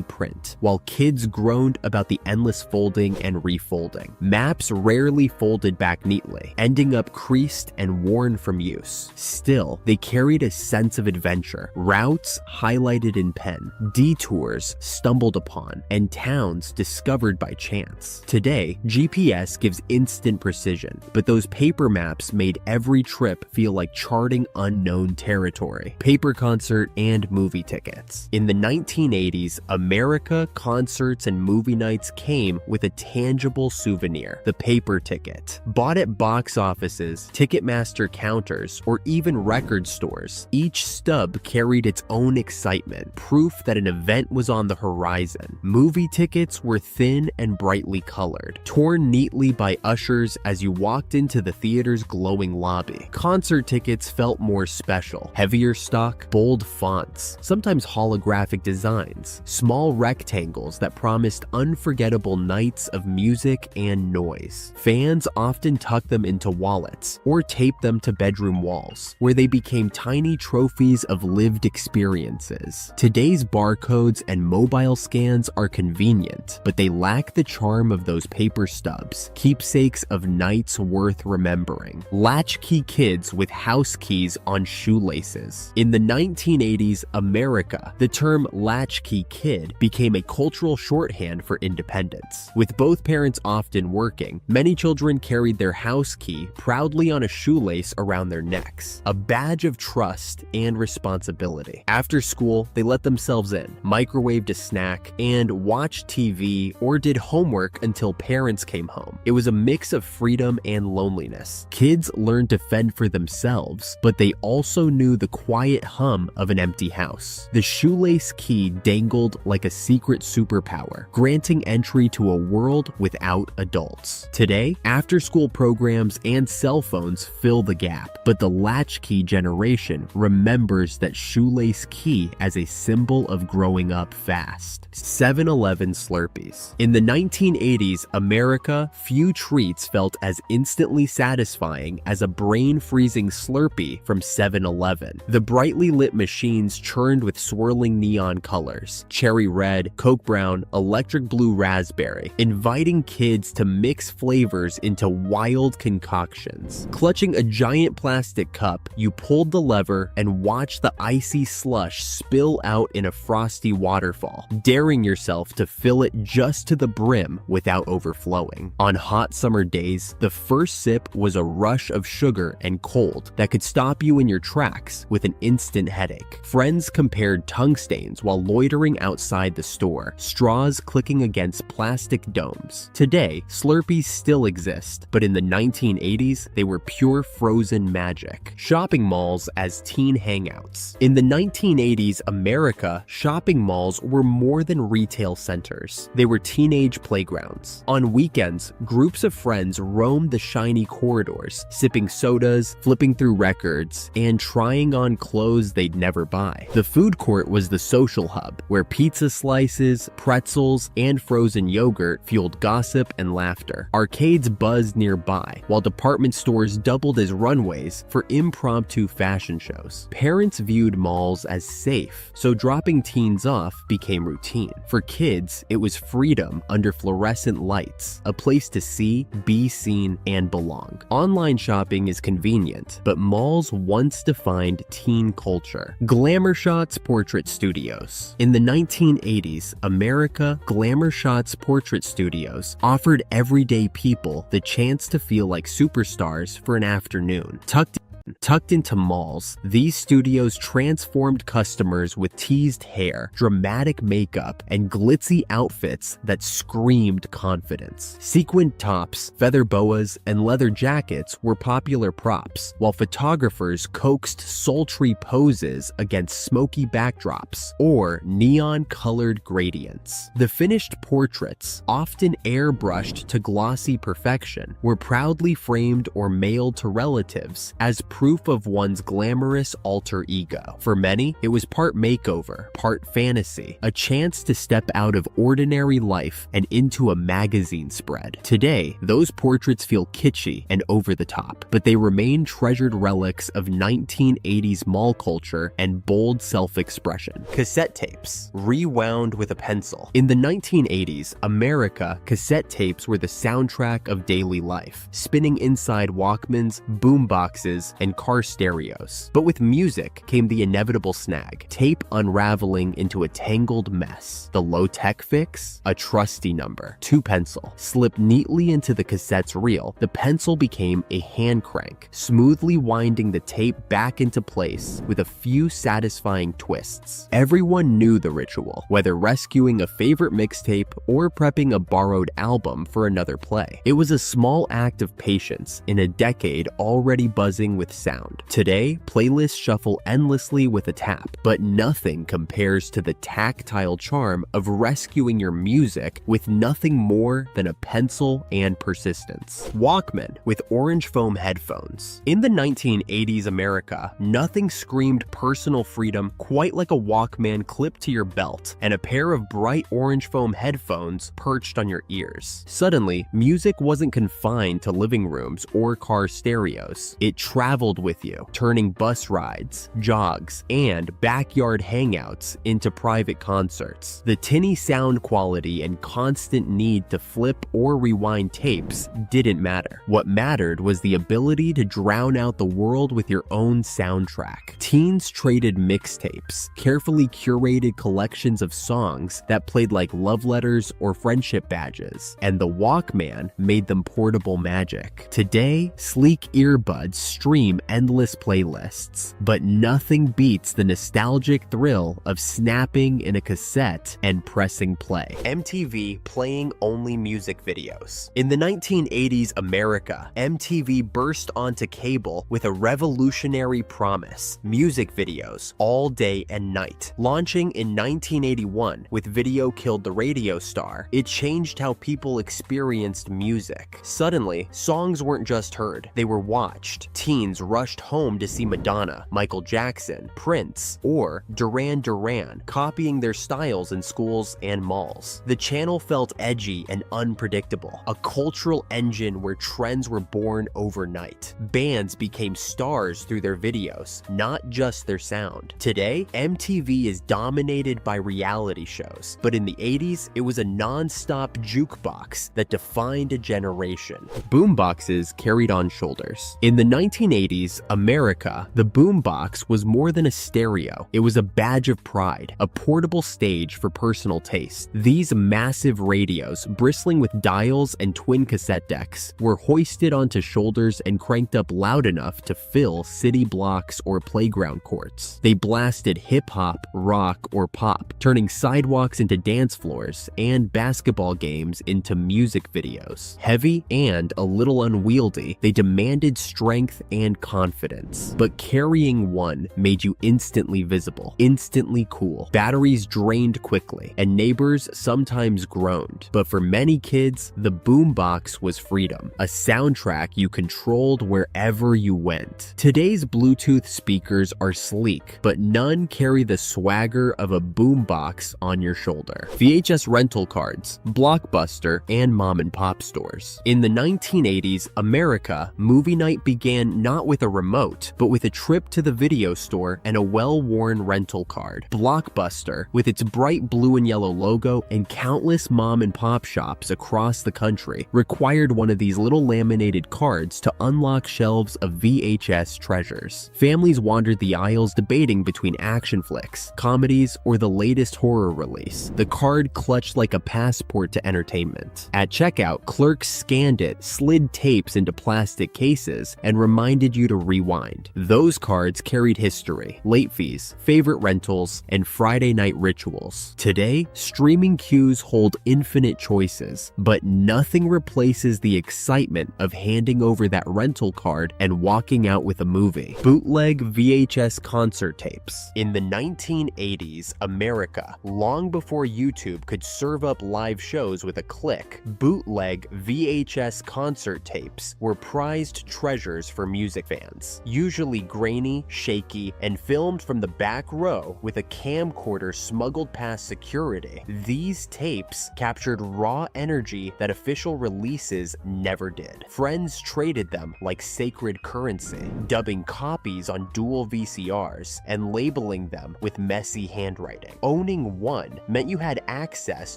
print, while kids groaned about the endless folding and refolding. Maps rarely folded back neatly, ending up creased and worn from use. Still, they carried a sense of adventure, routes highlighted in pen, detours stumbled upon, and towns discovered by chance. Today, GPS gives instant precision, but those paper maps made every trip feel like charting unknown territory. Paper concert and movie tickets. In the 1980s, America, concerts and movie nights came with a tangible souvenir, the paper ticket. Bought at box offices, Ticketmaster counters, or even record stores, each stub carried its own excitement, proof that an event was on the horizon. Movie tickets were thin and brightly colored, torn neatly by ushers as you walked into the theater's glowing lobby. Concert tickets felt more special, heavier stock, bold fonts, sometimes holographic designs, small rectangles that promised unforgettable nights of music and noise. Fans often tucked them into wallets or taped them to bedroom walls, where they became tiny trophies of lived experiences. Today's barcodes and mobile scans are convenient, but they lack the charm of those paper stubs, keepsakes of nights worth remembering. Latchkey kids with house keys on shoelaces. In the 1980s America, the term latchkey kid became a cultural shorthand for independence. With both parents often working, many children carried their house key proudly on a shoelace around their necks, a badge of trust and responsibility. After school, they let themselves in, microwaved a snack, and watched TV or did homework until parents came home. It was a mix of freedom and loneliness. Kids learned to fend for themselves, but they also knew the quiet hum of an empty house. The shoelace key dangled like a secret superpower, granting entry to a world without adults. Today, after-school programs and cell phones fill the gap, but the latchkey generation remembers that shoelace key as a symbol of growing up fast. 7-Eleven Slurpees. In the 1980s America, few treats felt as instantly satisfying as a brain-freezing Slurpee from 7-Eleven. The brightly lit machines churned with swirling neon colors, cherry red, Coke brown, electric blue raspberry, inviting kids to mix flavors into wild concoctions. Clutching a giant plastic cup, you pulled the lever and watched the icy slush spill out in a frosty waterfall, daring yourself to fill it just to the brim without overflowing. On hot summer days, the first sip was a rush of sugar and cold that could stop you in your tracks with an instant headache. Friends compared tongue stains while loitering outside the store, straws clicking against plastic domes. Today, Slurpees still exist, but in the 1980s, they were pure frozen magic. Shopping malls as teen hangouts. In the 1980s America, shopping malls were more than retail centers. They were teenage playgrounds. On weekends, groups of friends roamed the shiny corridors, sipping sodas, flipping through records, and trying on clothes they'd never buy. The food court was the social hub, where pizza slices, pretzels, and frozen yogurt fueled gossip and laughter. Arcades buzzed nearby, while department stores doubled as runways for impromptu fashion shows. Parents viewed malls as safe, so dropping teens off became routine. For kids, it was freedom under fluorescent lights, a place to see, be seen, and belong. Online shopping is convenient, but malls once defined teen culture. Glamour Shots Portrait Studios. In the 1980s, America, Glamour Shots Portrait Studios offered everyday people the chance to feel like superstars for an afternoon. Tucked Tucked into malls, these studios transformed customers with teased hair, dramatic makeup, and glitzy outfits that screamed confidence. Sequined tops, feather boas, and leather jackets were popular props, while photographers coaxed sultry poses against smoky backdrops or neon-colored gradients. The finished portraits, often airbrushed to glossy perfection, were proudly framed or mailed to relatives as proof of one's glamorous alter ego. For many, it was part makeover, part fantasy, a chance to step out of ordinary life and into a magazine spread. Today, those portraits feel kitschy and over the top, but they remain treasured relics of 1980s mall culture and bold self-expression. Cassette tapes, rewound with a pencil. In the 1980s, America, cassette tapes were the soundtrack of daily life, spinning inside Walkmans, boomboxes, and car stereos. But with music came the inevitable snag, tape unraveling into a tangled mess. The low-tech fix? A trusty number, 2 pencil, slipped neatly into the cassette's reel. The pencil became a hand crank, smoothly winding the tape back into place with a few satisfying twists. Everyone knew the ritual, whether rescuing a favorite mixtape or prepping a borrowed album for another play. It was a small act of patience in a decade already buzzing with sound. Today, playlists shuffle endlessly with a tap, but nothing compares to the tactile charm of rescuing your music with nothing more than a pencil and persistence. Walkman with orange foam headphones. In the 1980s America, nothing screamed personal freedom quite like a Walkman clipped to your belt and a pair of bright orange foam headphones perched on your ears. Suddenly, music wasn't confined to living rooms or car stereos. It traveled with you, turning bus rides, jogs, and backyard hangouts into private concerts. The tinny sound quality and constant need to flip or rewind tapes didn't matter. What mattered was the ability to drown out the world with your own soundtrack. Teens traded mixtapes, carefully curated collections of songs that played like love letters or friendship badges, and the Walkman made them portable magic. Today, sleek earbuds stream endless playlists, but nothing beats the nostalgic thrill of snapping in a cassette and pressing play. MTV playing only music videos. In the 1980s America, MTV burst onto cable with a revolutionary promise: music videos all day and night. Launching in 1981 with Video Killed the Radio Star, it changed how people experienced music. Suddenly, songs weren't just heard, they were watched. Teens rushed home to see Madonna, Michael Jackson, Prince, or Duran Duran, copying their styles in schools and malls. The channel felt edgy and unpredictable, a cultural engine where trends were born overnight. Bands became stars through their videos, not just their sound. Today, MTV is dominated by reality shows, but in the 80s, it was a non-stop jukebox that defined a generation. Boomboxes carried on shoulders. In the 1980s America, the boombox was more than a stereo. It was a badge of pride, a portable stage for personal taste. These massive radios, bristling with dials and twin cassette decks, were hoisted onto shoulders and cranked up loud enough to fill city blocks or playground courts. They blasted hip-hop, rock, or pop, turning sidewalks into dance floors and basketball games into music videos. Heavy and a little unwieldy, they demanded strength and confidence. But carrying one made you instantly visible, instantly cool. Batteries drained quickly, and neighbors sometimes groaned. But for many kids, the boombox was freedom, a soundtrack you controlled wherever you went. Today's Bluetooth speakers are sleek, but none carry the swagger of a boombox on your shoulder. VHS rental cards, Blockbuster, and mom-and-pop stores. In the 1980s America, movie night began not with a remote, but with a trip to the video store and a well-worn rental card. Blockbuster, with its bright blue and yellow logo and countless mom-and-pop shops across the country, required one of these little laminated cards to unlock shelves of VHS treasures. Families wandered the aisles debating between action flicks, comedies, or the latest horror release. The card clutched like a passport to entertainment. At checkout, clerks scanned it, slid tapes into plastic cases, and reminded you to rewind. Those cards carried history, late fees, favorite rentals, and Friday night rituals. Today, streaming queues hold infinite choices, but nothing replaces the excitement of handing over that rental card and walking out with a movie. Bootleg VHS concert tapes. In the 1980s, America, long before YouTube could serve up live shows with a click, bootleg VHS concert tapes were prized treasures for music fans. Usually grainy, shaky, and filmed from the back row with a camcorder smuggled past security, these tapes captured raw energy that official releases never did. Friends traded them like sacred currency, dubbing copies on dual VCRs and labeling them with messy handwriting. Owning one meant you had access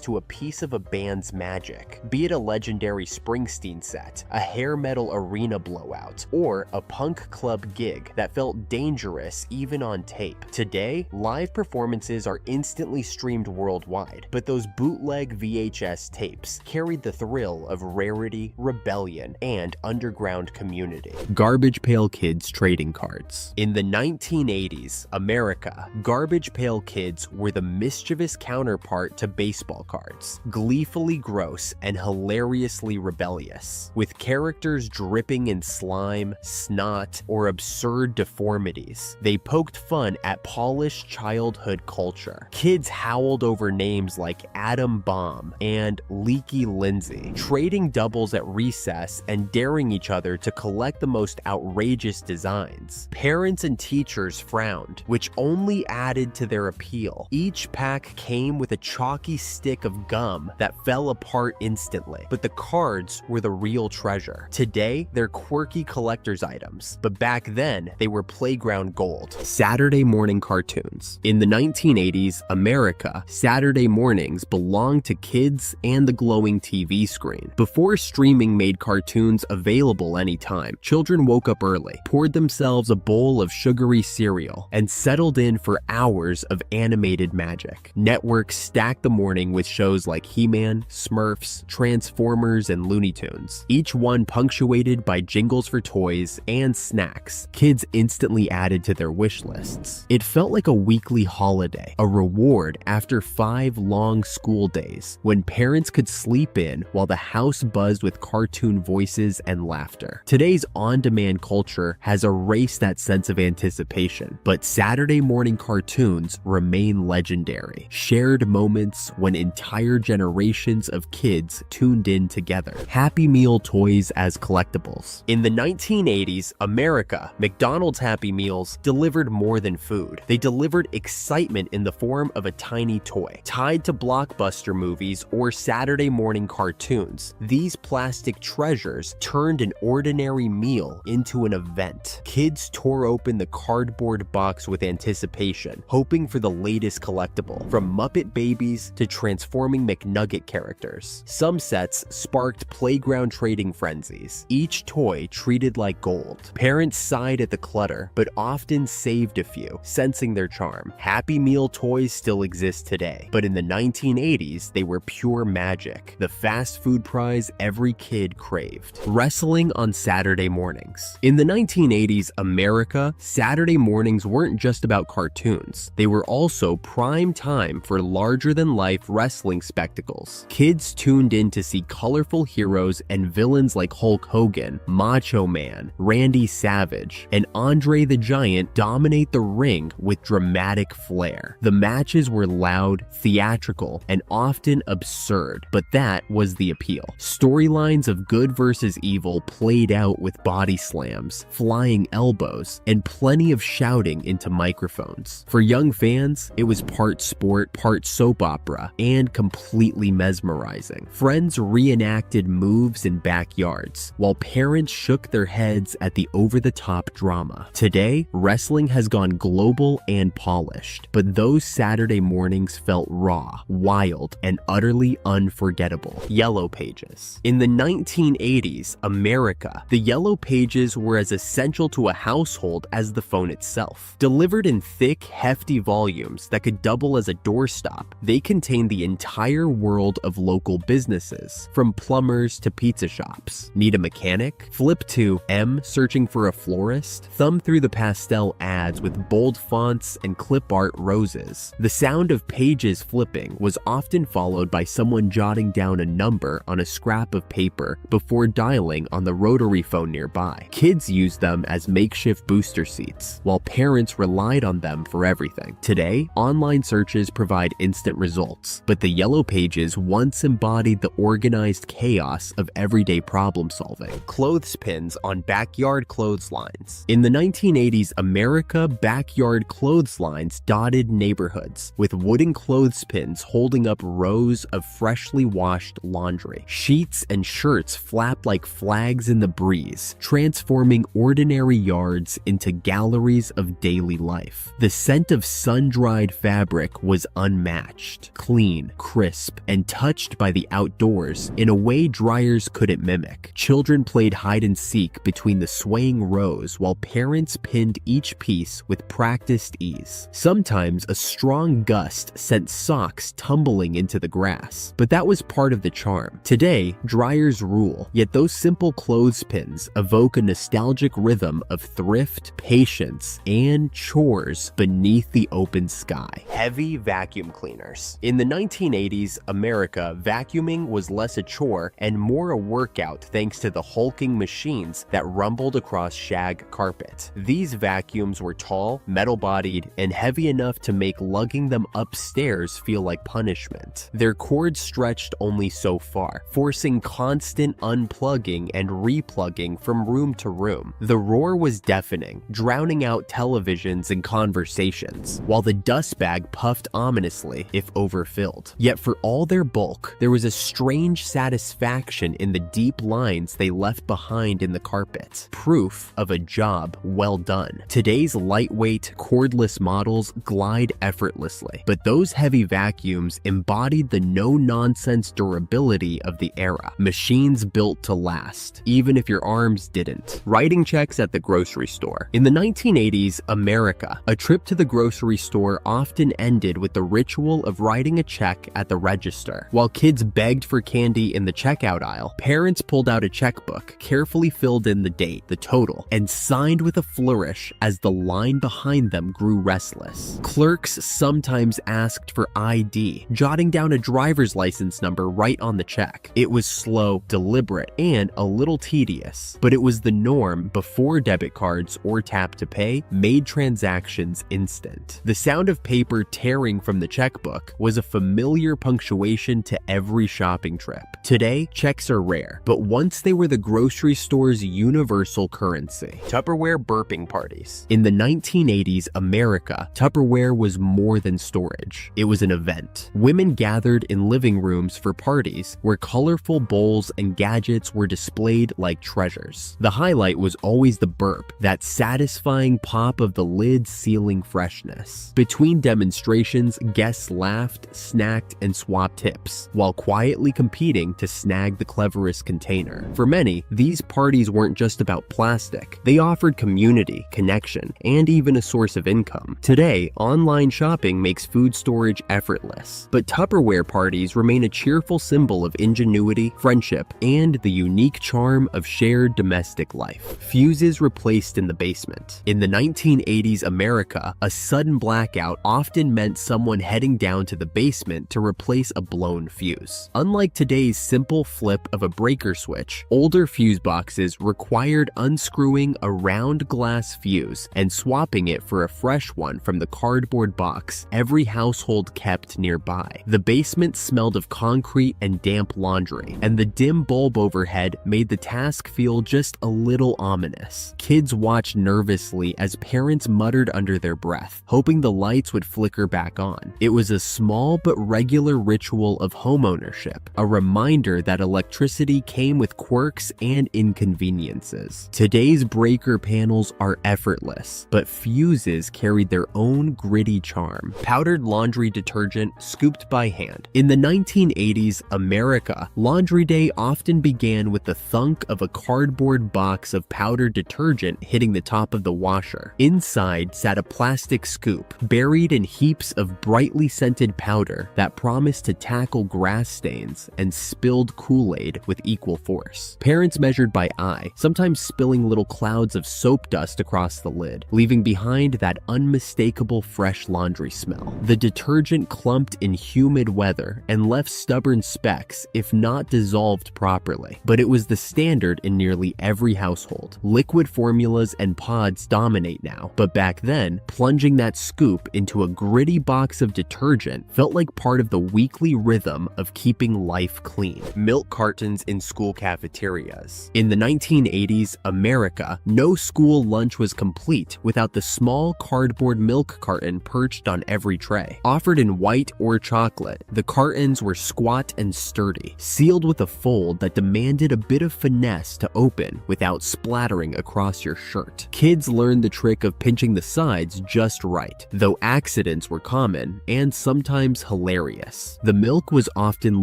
to a piece of a band's magic, be it a legendary Springsteen set, a hair metal arena blowout, or a punk club gig that felt dangerous even on tape. Today, live performances are instantly streamed worldwide, but those bootleg VHS tapes carried the thrill of rarity, rebellion, and underground community. Garbage Pail Kids trading cards. In the 1980s, America, Garbage Pail Kids were the mischievous counterpart to baseball cards, gleefully gross and hilariously rebellious, with characters dripping in slime, snot, or absurd deformities. They poked fun at polished childhood culture. Kids howled over names like Atom Bomb and Leaky Lindsay, trading doubles at recess and daring each other to collect the most outrageous designs. Parents and teachers frowned, which only added to their appeal. Each pack came with a chalky stick of gum that fell apart instantly, but the cards were the real treasure. Today, they're quirky collector's items, but back then, they were playground gold. Saturday morning cartoons. In the 1980s, America, Saturday mornings belonged to kids and the glowing TV screen. Before streaming made cartoons available anytime, children woke up early, poured themselves a bowl of sugary cereal, and settled in for hours of animated magic. Networks stacked the morning with shows like He-Man, Smurfs, Transformers, and Looney Tunes, each one punctuated by jingles for toys and snacks kids instantly added to their wish lists. It felt like a weekly holiday, a reward after 5 long school days, when parents could sleep in while the house buzzed with cartoon voices and laughter. Today's on-demand culture has erased that sense of anticipation, but Saturday morning cartoons remain legendary. Shared moments when entire generations of kids tuned in together. Happy Meal toys as collectibles. In the 1980s, America, McDonald's Happy Meals delivered more than food. They delivered excitement in the form of a tiny toy. Tied to blockbuster movies or Saturday morning cartoons, these plastic treasures turned an ordinary meal into an event. Kids tore open the cardboard box with anticipation, hoping for the latest collectible, from Muppet Babies to transforming McNugget characters. Some sets sparked playground trading frenzies, each toy treated like gold. Parents sighed at the clutter, but often saved a few, sensing their charm. Happy Meal toys still exist today, but in the 1980s, they were pure magic, the fast food prize every kid craved. Wrestling on Saturday mornings. In the 1980s America, Saturday mornings weren't just about cartoons. They were also prime time for larger-than-life wrestling spectacles. Kids tuned in to see colorful heroes and villains like Hulk Hogan, Macho Man, Randy Savage, and Andre the Giant dominate the ring with dramatic flair. The matches were loud, theatrical, and often absurd, but that was the appeal. Storylines of good versus evil played out with body slams, flying elbows, and plenty of shouting into microphones. For young fans, it was part sport, part soap opera, and completely mesmerizing. Friends reenacted moves in backyards, while parents shook their heads at the over-the-top drama. Today, wrestling has gone global and polished, but those Saturday mornings felt raw, wild, and utterly unforgettable. Yellow Pages. In the 1980s, America, the Yellow Pages were as essential to a household as the phone itself. Delivered in thick, hefty volumes that could double as a doorstop, they contained the entire world of local businesses, from plumbers to pizza shops. Need a mechanic? Flip to M. Search searching for a florist? Thumb through the pastel ads with bold fonts and clip art roses. The sound of pages flipping was often followed by someone jotting down a number on a scrap of paper before dialing on the rotary phone nearby. Kids used them as makeshift booster seats, while parents relied on them for everything. Today, online searches provide instant results, but the yellow pages once embodied the organized chaos of everyday problem solving. Clothespins on backyard clotheslines. In the 1980s, America, backyard clotheslines dotted neighborhoods, with wooden clothespins holding up rows of freshly washed laundry. Sheets and shirts flapped like flags in the breeze, transforming ordinary yards into galleries of daily life. The scent of sun-dried fabric was unmatched, clean, crisp, and touched by the outdoors in a way dryers couldn't mimic. Children played hide and seek between the swaying rows while parents pinned each piece with practiced ease. Sometimes a strong gust sent socks tumbling into the grass, but that was part of the charm. Today, dryers rule, yet those simple clothespins evoke a nostalgic rhythm of thrift, patience, and chores beneath the open sky. Heavy vacuum cleaners. In the 1980s, America, vacuuming was less a chore and more a workout thanks to the hulking machines that rumbled across shag carpet. These vacuums were tall, metal-bodied, and heavy enough to make lugging them upstairs feel like punishment. Their cords stretched only so far, forcing constant unplugging and replugging from room to room. The roar was deafening, drowning out televisions and conversations, while the dust bag puffed ominously if overfilled. Yet for all their bulk, there was a strange satisfaction in the deep lines they left behind in the carpet, proof of a job well done. Today's lightweight, cordless models glide effortlessly, but those heavy vacuums embodied the no-nonsense durability of the era. Machines built to last, even if your arms didn't. Writing checks at the grocery store. In the 1980s, America, a trip to the grocery store often ended with the ritual of writing a check at the register. While kids begged for candy in the checkout aisle, parents pulled out a checkbook, carefully filled in the date, the total, and signed with a flourish as the line behind them grew restless. Clerks sometimes asked for ID, jotting down a driver's license number right on the check. It was slow, deliberate, and a little tedious, but it was the norm before debit cards or tap to pay made transactions instant. The sound of paper tearing from the checkbook was a familiar punctuation to every shopping trip. Today, checks are rare, but once they were the grocery store's universal currency. Tupperware burping parties. In the 1980s America, Tupperware was more than storage. It was an event. Women gathered in living rooms for parties where colorful bowls and gadgets were displayed like treasures. The highlight was always the burp, that satisfying pop of the lid sealing freshness. Between demonstrations, guests laughed, snacked, and swapped tips, while quietly competing to snag the cleverest container. For many, these parties weren't just about plastic. They offered community, connection, and even a source of income. Today, online shopping makes food storage effortless, but Tupperware parties remain a cheerful symbol of ingenuity, friendship, and the unique charm of shared domestic life. Fuses replaced in the basement. In the 1980s America, a sudden blackout often meant someone heading down to the basement to replace a blown fuse. Unlike today's simple flip of a breaker switch, older fuse boxes required unscrewing a round glass fuse and swapping it for a fresh one from the cardboard box every household kept nearby. The basement smelled of concrete and damp laundry, and the dim bulb overhead made the task feel just a little ominous. Kids watched nervously as parents muttered under their breath, hoping the lights would flicker back on. It was a small but regular ritual of homeownership, a reminder that electricity came with quirks and inconveniences. Today's breaker panels are effortless, but fuses carried their own gritty charm. Powdered laundry detergent scooped by hand. In the 1980s America, laundry day often began with the thunk of a cardboard box of powdered detergent hitting the top of the washer. Inside sat a plastic scoop, buried in heaps of brightly scented powder that promised to tackle grass stains and spilled Kool-Aid with equal force. Parents measured by eye, sometimes spilling little clouds of soap dust across the lid, leaving behind that unmistakable fresh laundry smell. The detergent clumped in humid weather and left stubborn specks if not dissolved properly, but it was the standard in nearly every household. Liquid formulas and pods dominate now, but back then, plunging that scoop into a gritty box of detergent felt like part of the weekly rhythm of keeping life clean. Milk cartons in school cafeterias. In the 1980s America, no school lunch was complete without the small cardboard milk carton perched on every tray. Offered in white or chocolate, the cartons were squat and sturdy, sealed with a fold that demanded a bit of finesse to open without splattering across your shirt. Kids learned the trick of pinching the sides just right, though accidents were common and sometimes hilarious. The milk was often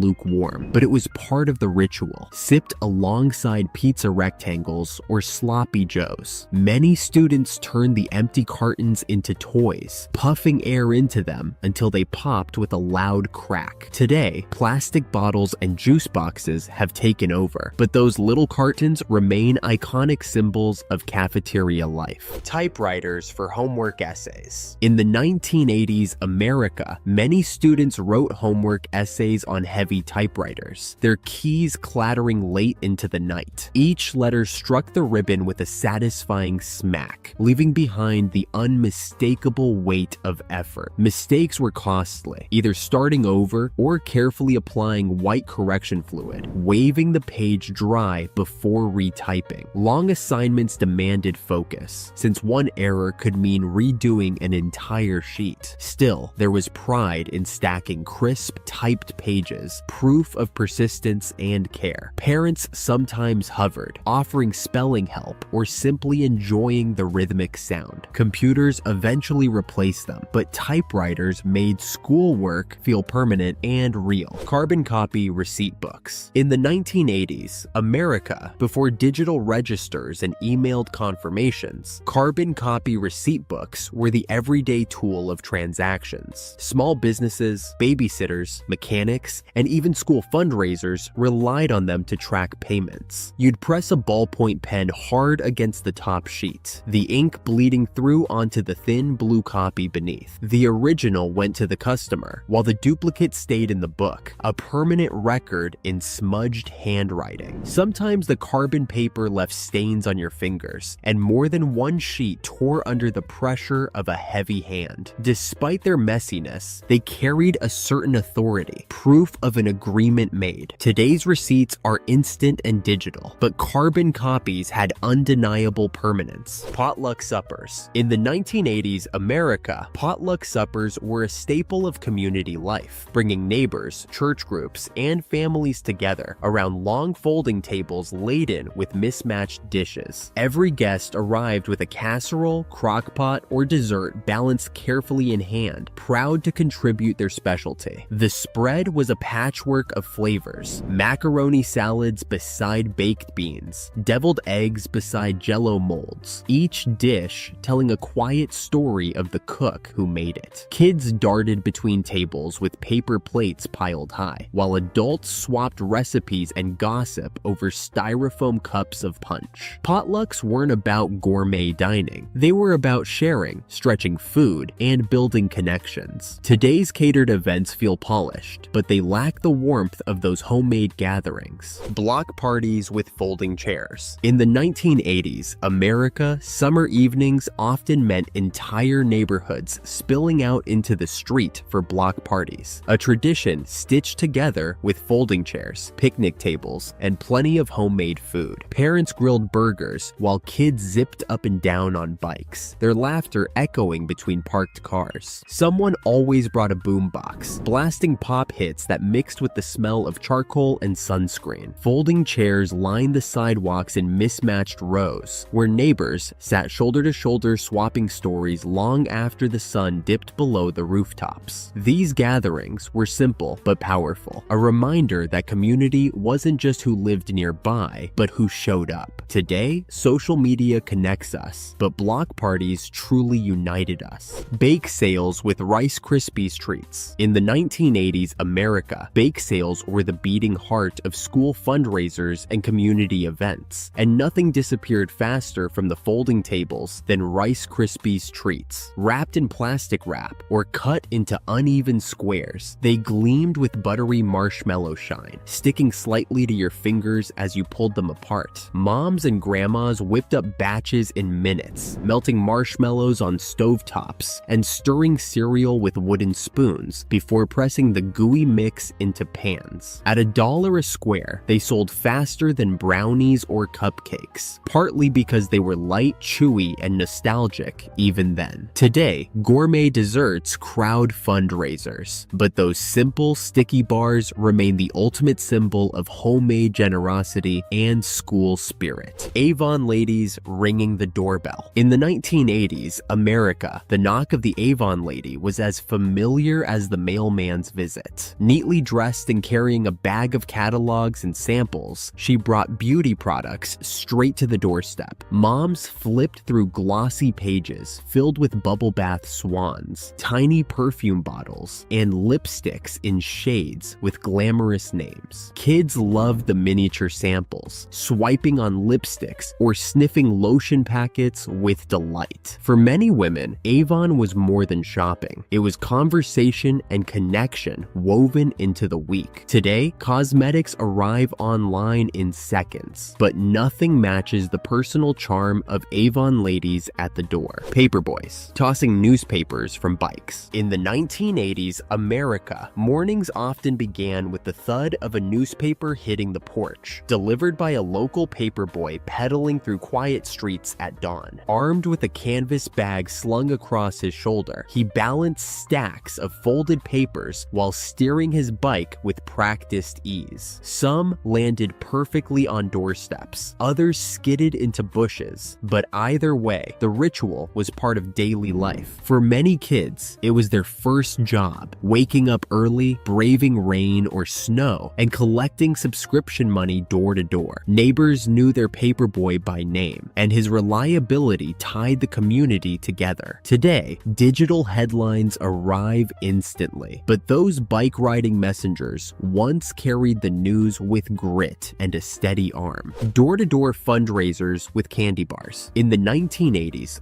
lukewarm, but it was part of the ritual, sipped alongside pizza rectangles or sloppy joes. Many students turned the empty cartons into toys, puffing air into them until they popped with a loud crack. Today, plastic bottles and juice boxes have taken over, but those little cartons remain iconic symbols of cafeteria life. Typewriters for homework essays. In the 1980s America, many students wrote homework essays on heavy typewriters, their keys clattering late into the night. Each letter struck the ribbon with a satisfying smack, leaving behind the unmistakable weight of effort. Mistakes were costly, either starting over or carefully applying white correction fluid, waving the page dry before retyping. Long assignments demanded focus, since one error could mean redoing an entire sheet. Still, there was pride in stacking crisp, typed pages, proof of persistence and care. Parents sometimes hovered, offering spelling help or simply enjoying the rhythmic sound. Computers eventually replaced them, but typewriters made schoolwork feel permanent and real. Carbon copy receipt books. In the 1980s, America, before digital registers and emailed confirmations, carbon copy receipt books were the everyday tool of transactions. Small businesses, babysitters, mechanics, and even school fundraisers relied on them to track payments. You'd press a ballpoint pen hard against the top sheet, the ink bleeding through onto the thin blue copy beneath. The original went to the customer, while the duplicate stayed in the book, a permanent record in smudged handwriting. Sometimes the carbon paper left stains on your fingers, and more than one sheet tore under the pressure of a heavy hand. Despite their messiness, they carried a certain authority, proof of an agreement made. Today's receipts are instant and digital, but carbon copies had undeniable permanence. Potluck suppers. In the 1980s America, potluck suppers were a staple of community life, bringing neighbors, church groups, and families together around long folding tables laden with mismatched dishes. Every guest arrived with a casserole, crock pot, or dessert balanced carefully in hand, proud to contribute their specialty. The spread was a patchwork of flavors: macaroni salads beside baked beans, deviled eggs beside jello molds, each dish telling a quiet story of the cook who made it. Kids darted between tables with paper plates piled high, while adults swapped recipes and gossip over styrofoam cups of punch. Potlucks weren't about gourmet dining. They were about sharing, stretching food, and building connections. Today's catered events feel polished, but they lack the warmth of those homemade gatherings. Block parties with folding chairs. In the 1980s, America, summer evenings often meant entire neighborhoods spilling out into the street for block parties, a tradition stitched together with folding chairs, picnic tables, and plenty of homemade food. Parents grilled burgers while kids zipped up and down on bikes, their laughter echoing between parked cars. Someone always brought a boombox, blasting pop hits that mixed with the smell of charcoal and sunscreen. Folding chairs lined the sidewalks in mismatched rows, where neighbors sat shoulder to shoulder swapping stories long after the sun dipped below the rooftops. These gatherings were simple but powerful, a reminder that community wasn't just who lived nearby, but who showed up. Today, social media connects us, but block parties truly united us. Bake sales with Rice Krispies treats. In the 1980s America, bake sales were the beating heart of school fundraisers and community events, and nothing disappeared faster from the folding tables than Rice Krispies treats. Wrapped in plastic wrap or cut into uneven squares, they gleamed with buttery marshmallow shine, sticking slightly to your fingers as you pulled them apart. Moms and grandmas whipped up batches in minutes, melting marshmallows on stovetops and stirring cereal with wooden spoons before pressing the gooey mix into pans. At $1 a square, they sold faster than brownies or cupcakes, partly because they were light, chewy, and nostalgic even then. Today, gourmet desserts crowd fundraisers, but those simple, sticky bars remain the ultimate symbol of homemade generosity and school spirit. Avon ladies ringing the doorbell. In the 1980s, America, the knock of the Avon lady was as familiar as the mailman's visit. Neatly dressed and carrying a bag of catalogs and samples, she brought beauty products straight to the doorstep. Moms flipped through glossy pages filled with bubble bath swans, tiny perfume bottles, and lipsticks in shades with glamorous names. Kids loved the miniature samples, swiping on lipsticks or sniffing lotion packets with delight. For many women, Avon was more than shopping. It was conversation and connection woven into the week. Today, cosmetics arrive online in seconds, but nothing matches the personal charm of Avon ladies at the door. Paperboys, tossing newspapers from bikes. In the 1980s, America, mornings often began with the thud of a newspaper hitting the porch, delivered by a local paperboy pedaling through quiet streets at dawn. Armed with a canvas bag slung across his shoulder, he balanced stacks of folded papers while steering his bike with practiced ease. Some landed perfectly on doorsteps, others skidded into bushes, but either way, the ritual was part of daily life. For many kids, it was their first job, waking up early, braving rain or snow, and collecting subscription money door to door. Neighbors knew their paperboy by name, and his reliability tied the community together. Today, digital headlines arrive instantly, but those bike-riding messengers once carried the news with grit and a steady arm. Door-to-door fundraisers with candy bars. In the 1980s,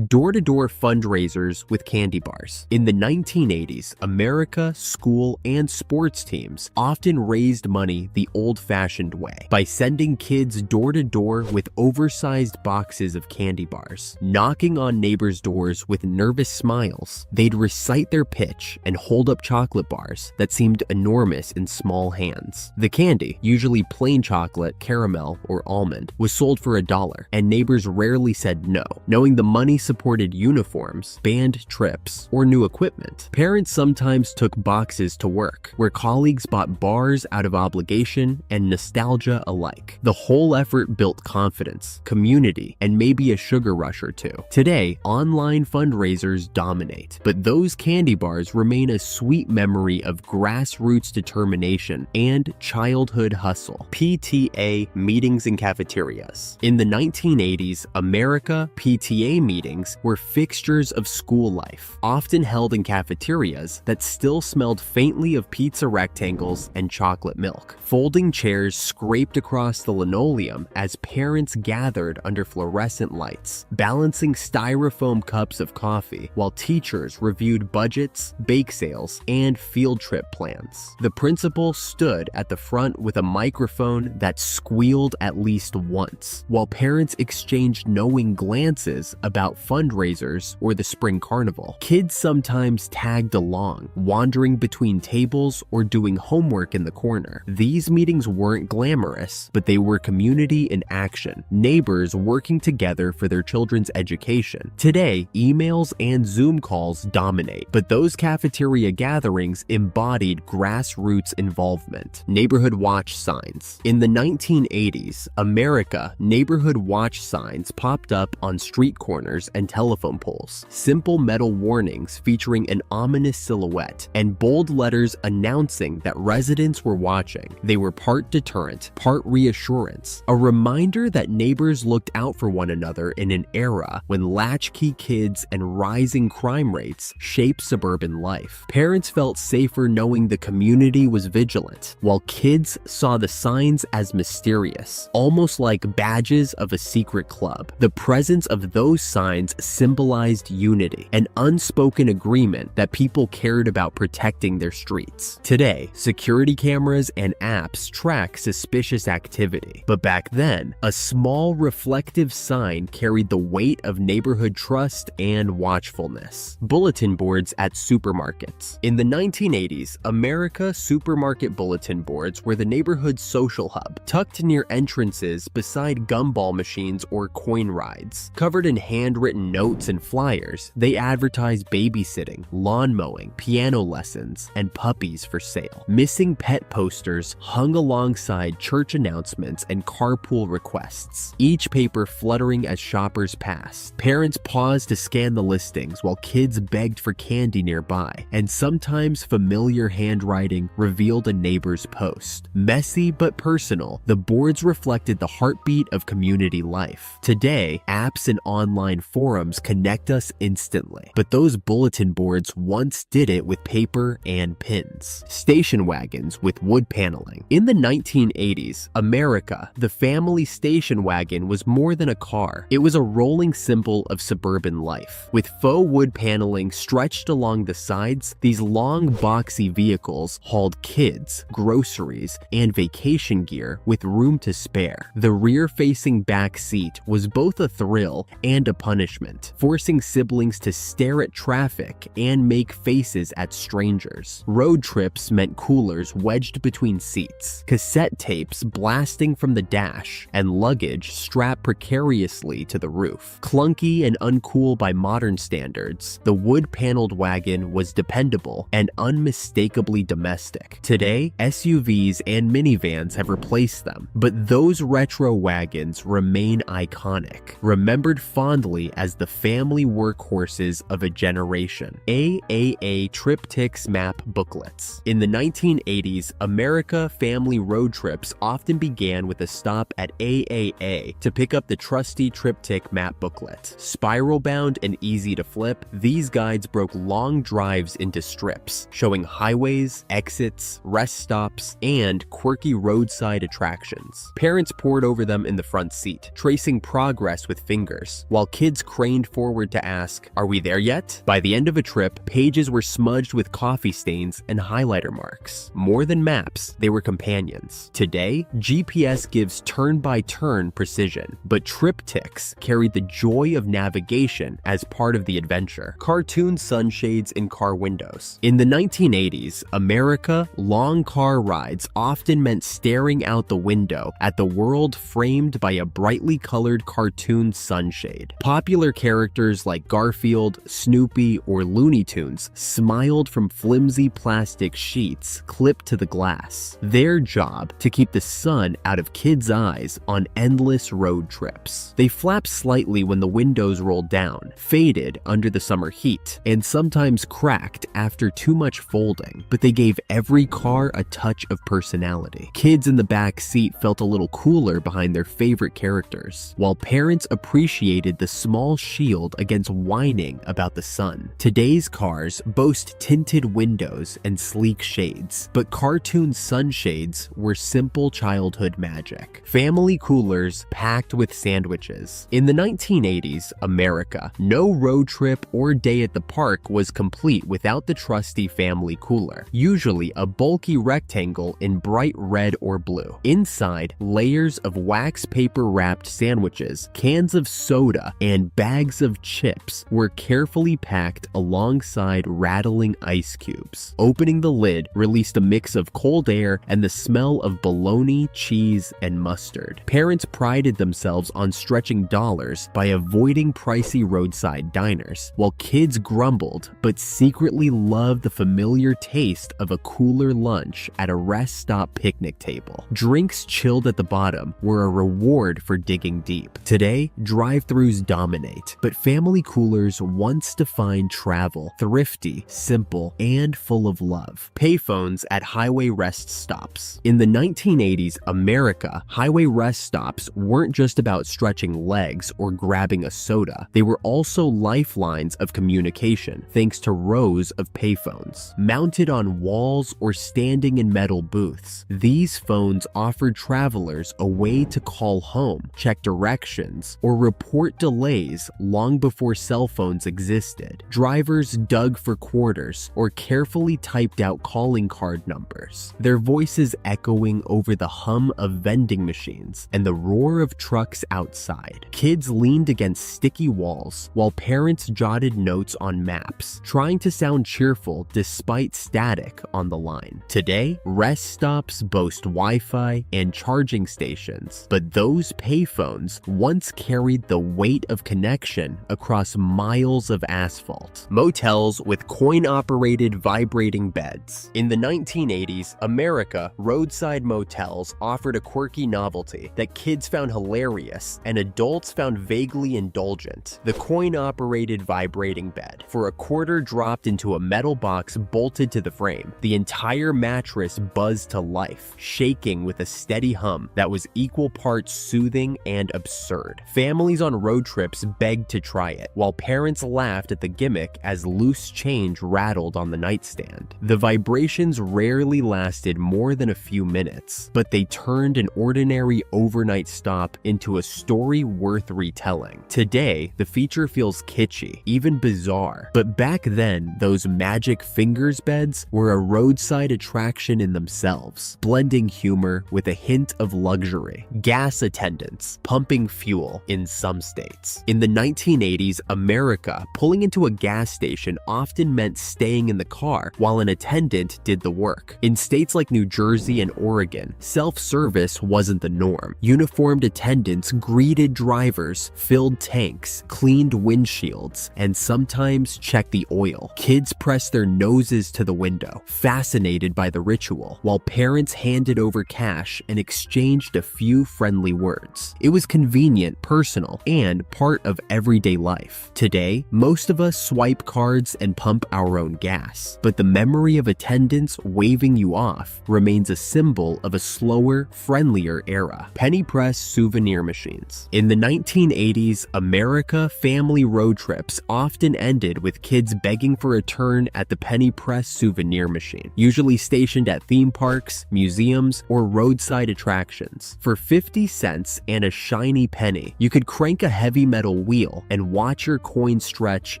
Door-to-door fundraisers with candy bars. In the 1980s, America, school, and sports teams often raised money the old-fashioned way by sending kids door-to-door with oversized boxes of candy bars. Knocking on neighbors' doors with nervous smiles, they'd recite their pitch and hold up chocolate bars that seemed enormous in small hands. The candy, usually plain chocolate, caramel, or almond, was sold for $1, and neighbors rarely said no, knowing the money supported uniforms, band trips, or new equipment. Parents sometimes took boxes to work, where colleagues bought bars out of obligation and nostalgia alike. The whole effort built confidence, community, and maybe a sugar rush or two. Today, online fundraisers dominate, but those candy bars remain a sweet memory of grassroots determination and childhood hustle. PTA meetings in cafeterias. In the 1980s, America PTA meetings were fixtures of school life, often held in cafeterias that still smelled faintly of pizza rectangles and chocolate milk. Folding chairs scraped across the linoleum as parents gathered under fluorescent lights, balancing styrofoam cups of coffee while teachers reviewed budgets, bake sales, and field trip plans. The principal stood at the front with a microphone that squealed at least once, while parents exchanged knowing glances about fundraisers or the spring carnival. Kids sometimes tagged along, wandering between tables or doing homework in the corner. These meetings weren't glamorous, but they were community in action, neighbors working together for their children's education. Today, emails and Zoom calls dominate, but those cafeteria gatherings embodied grassroots involvement. Neighborhood watch signs. In the 1980s, America, neighborhood watch signs popped up on street corners stores and telephone poles, simple metal warnings featuring an ominous silhouette, and bold letters announcing that residents were watching. They were part deterrent, part reassurance, a reminder that neighbors looked out for one another in an era when latchkey kids and rising crime rates shaped suburban life. Parents felt safer knowing the community was vigilant, while kids saw the signs as mysterious, almost like badges of a secret club. The presence of those signs symbolized unity, an unspoken agreement that people cared about protecting their streets. Today, security cameras and apps track suspicious activity, but back then, a small reflective sign carried the weight of neighborhood trust and watchfulness. Bulletin boards at supermarkets. In the 1980s, America supermarket bulletin boards were the neighborhood social hub, tucked near entrances beside gumball machines or coin rides. Covered in handwritten notes and flyers, they advertised babysitting, lawn mowing, piano lessons, and puppies for sale. Missing pet posters hung alongside church announcements and carpool requests, each paper fluttering as shoppers passed. Parents paused to scan the listings while kids begged for candy nearby, and sometimes familiar handwriting revealed a neighbor's post. Messy but personal, the boards reflected the heartbeat of community life. Today, apps and online forums connect us instantly, but those bulletin boards once did it with paper and pins. Station wagons with wood paneling. In the 1980s, America, the family station wagon was more than a car. It was a rolling symbol of suburban life. With faux wood paneling stretched along the sides, these long boxy vehicles hauled kids, groceries, and vacation gear with room to spare. The rear-facing back seat was both a thrill and a punishment, forcing siblings to stare at traffic and make faces at strangers. Road trips meant coolers wedged between seats, cassette tapes blasting from the dash, and luggage strapped precariously to the roof. Clunky and uncool by modern standards, the wood-paneled wagon was dependable and unmistakably domestic. Today, SUVs and minivans have replaced them, but those retro wagons remain iconic, remembered fondly as the family workhorses of a generation. AAA Triptychs map booklets. In the 1980s, America family road trips often began with a stop at AAA to pick up the trusty triptych map booklet. Spiral-bound and easy to flip, these guides broke long drives into strips, showing highways, exits, rest stops, and quirky roadside attractions. Parents pored over them in the front seat, tracing progress with fingers, while kids craned forward to ask, "Are we there yet?" By the end of a trip, pages were smudged with coffee stains and highlighter marks. More than maps, they were companions. Today, GPS gives turn-by-turn precision, but triptychs carried the joy of navigation as part of the adventure. Cartoon sunshades in car windows. In the 1980s, America, long car rides often meant staring out the window at the world framed by a brightly colored cartoon sunshade. Popular characters like Garfield, Snoopy, or Looney Tunes smiled from flimsy plastic sheets clipped to the glass. Their job to keep the sun out of kids' eyes on endless road trips. They flapped slightly when the windows rolled down, faded under the summer heat, and sometimes cracked after too much folding, but they gave every car a touch of personality. Kids in the back seat felt a little cooler behind their favorite characters, while parents appreciated the small shield against whining about the sun. Today's cars boast tinted windows and sleek shades, but cartoon sunshades were simple childhood magic. Family coolers packed with sandwiches. In the 1980s, America, no road trip or day at the park was complete without the trusty family cooler, usually a bulky rectangle in bright red or blue. Inside, layers of wax paper wrapped sandwiches, cans of soda, and bags of chips were carefully packed alongside rattling ice cubes. Opening the lid released a mix of cold air and the smell of bologna, cheese, and mustard. Parents prided themselves on stretching dollars by avoiding pricey roadside diners, while kids grumbled but secretly loved the familiar taste of a cooler lunch at a rest stop picnic table. Drinks chilled at the bottom were a reward for digging deep. Today, drive-thrus dominate, dominate, but family coolers once defined travel: thrifty, simple, and full of love. Payphones at highway rest stops. In the 1980s America, highway rest stops weren't just about stretching legs or grabbing a soda. They were also lifelines of communication, thanks to rows of payphones. Mounted on walls or standing in metal booths, these phones offered travelers a way to call home, check directions, or report delays long before cell phones existed. Drivers dug for quarters or carefully typed out calling card numbers, their voices echoing over the hum of vending machines and the roar of trucks outside. Kids leaned against sticky walls while parents jotted notes on maps, trying to sound cheerful despite static on the line. Today, rest stops boast Wi-Fi and charging stations, but those payphones once carried the weight of connection across miles of asphalt. Motels with coin-operated vibrating beds. In the 1980s, America, roadside motels offered a quirky novelty that kids found hilarious and adults found vaguely indulgent: the coin-operated vibrating bed. For a quarter dropped into a metal box bolted to the frame, the entire mattress buzzed to life, shaking with a steady hum that was equal parts soothing and absurd. Families on road trips begged to try it, while parents laughed at the gimmick as loose change rattled on the nightstand. The vibrations rarely lasted more than a few minutes, but they turned an ordinary overnight stop into a story worth retelling. Today, the feature feels kitschy, even bizarre, but back then, those magic fingers beds were a roadside attraction in themselves, blending humor with a hint of luxury. Gas attendants pumping fuel in some states. In the 1980s, America, pulling into a gas station often meant staying in the car while an attendant did the work. In states like New Jersey and Oregon, self-service wasn't the norm. Uniformed attendants greeted drivers, filled tanks, cleaned windshields, and sometimes checked the oil. Kids pressed their noses to the window, fascinated by the ritual, while parents handed over cash and exchanged a few friendly words. It was convenient, personal, and part of everyday life. Today, most of us swipe cards and pump our own gas, but the memory of attendants waving you off remains a symbol of a slower, friendlier era. Penny press souvenir machines. In the 1980s, America, family road trips often ended with kids begging for a turn at the penny press souvenir machine, usually stationed at theme parks, museums, or roadside attractions. For 50 cents and a shiny penny, you could crank a heavy metal wheel and watch your coin stretch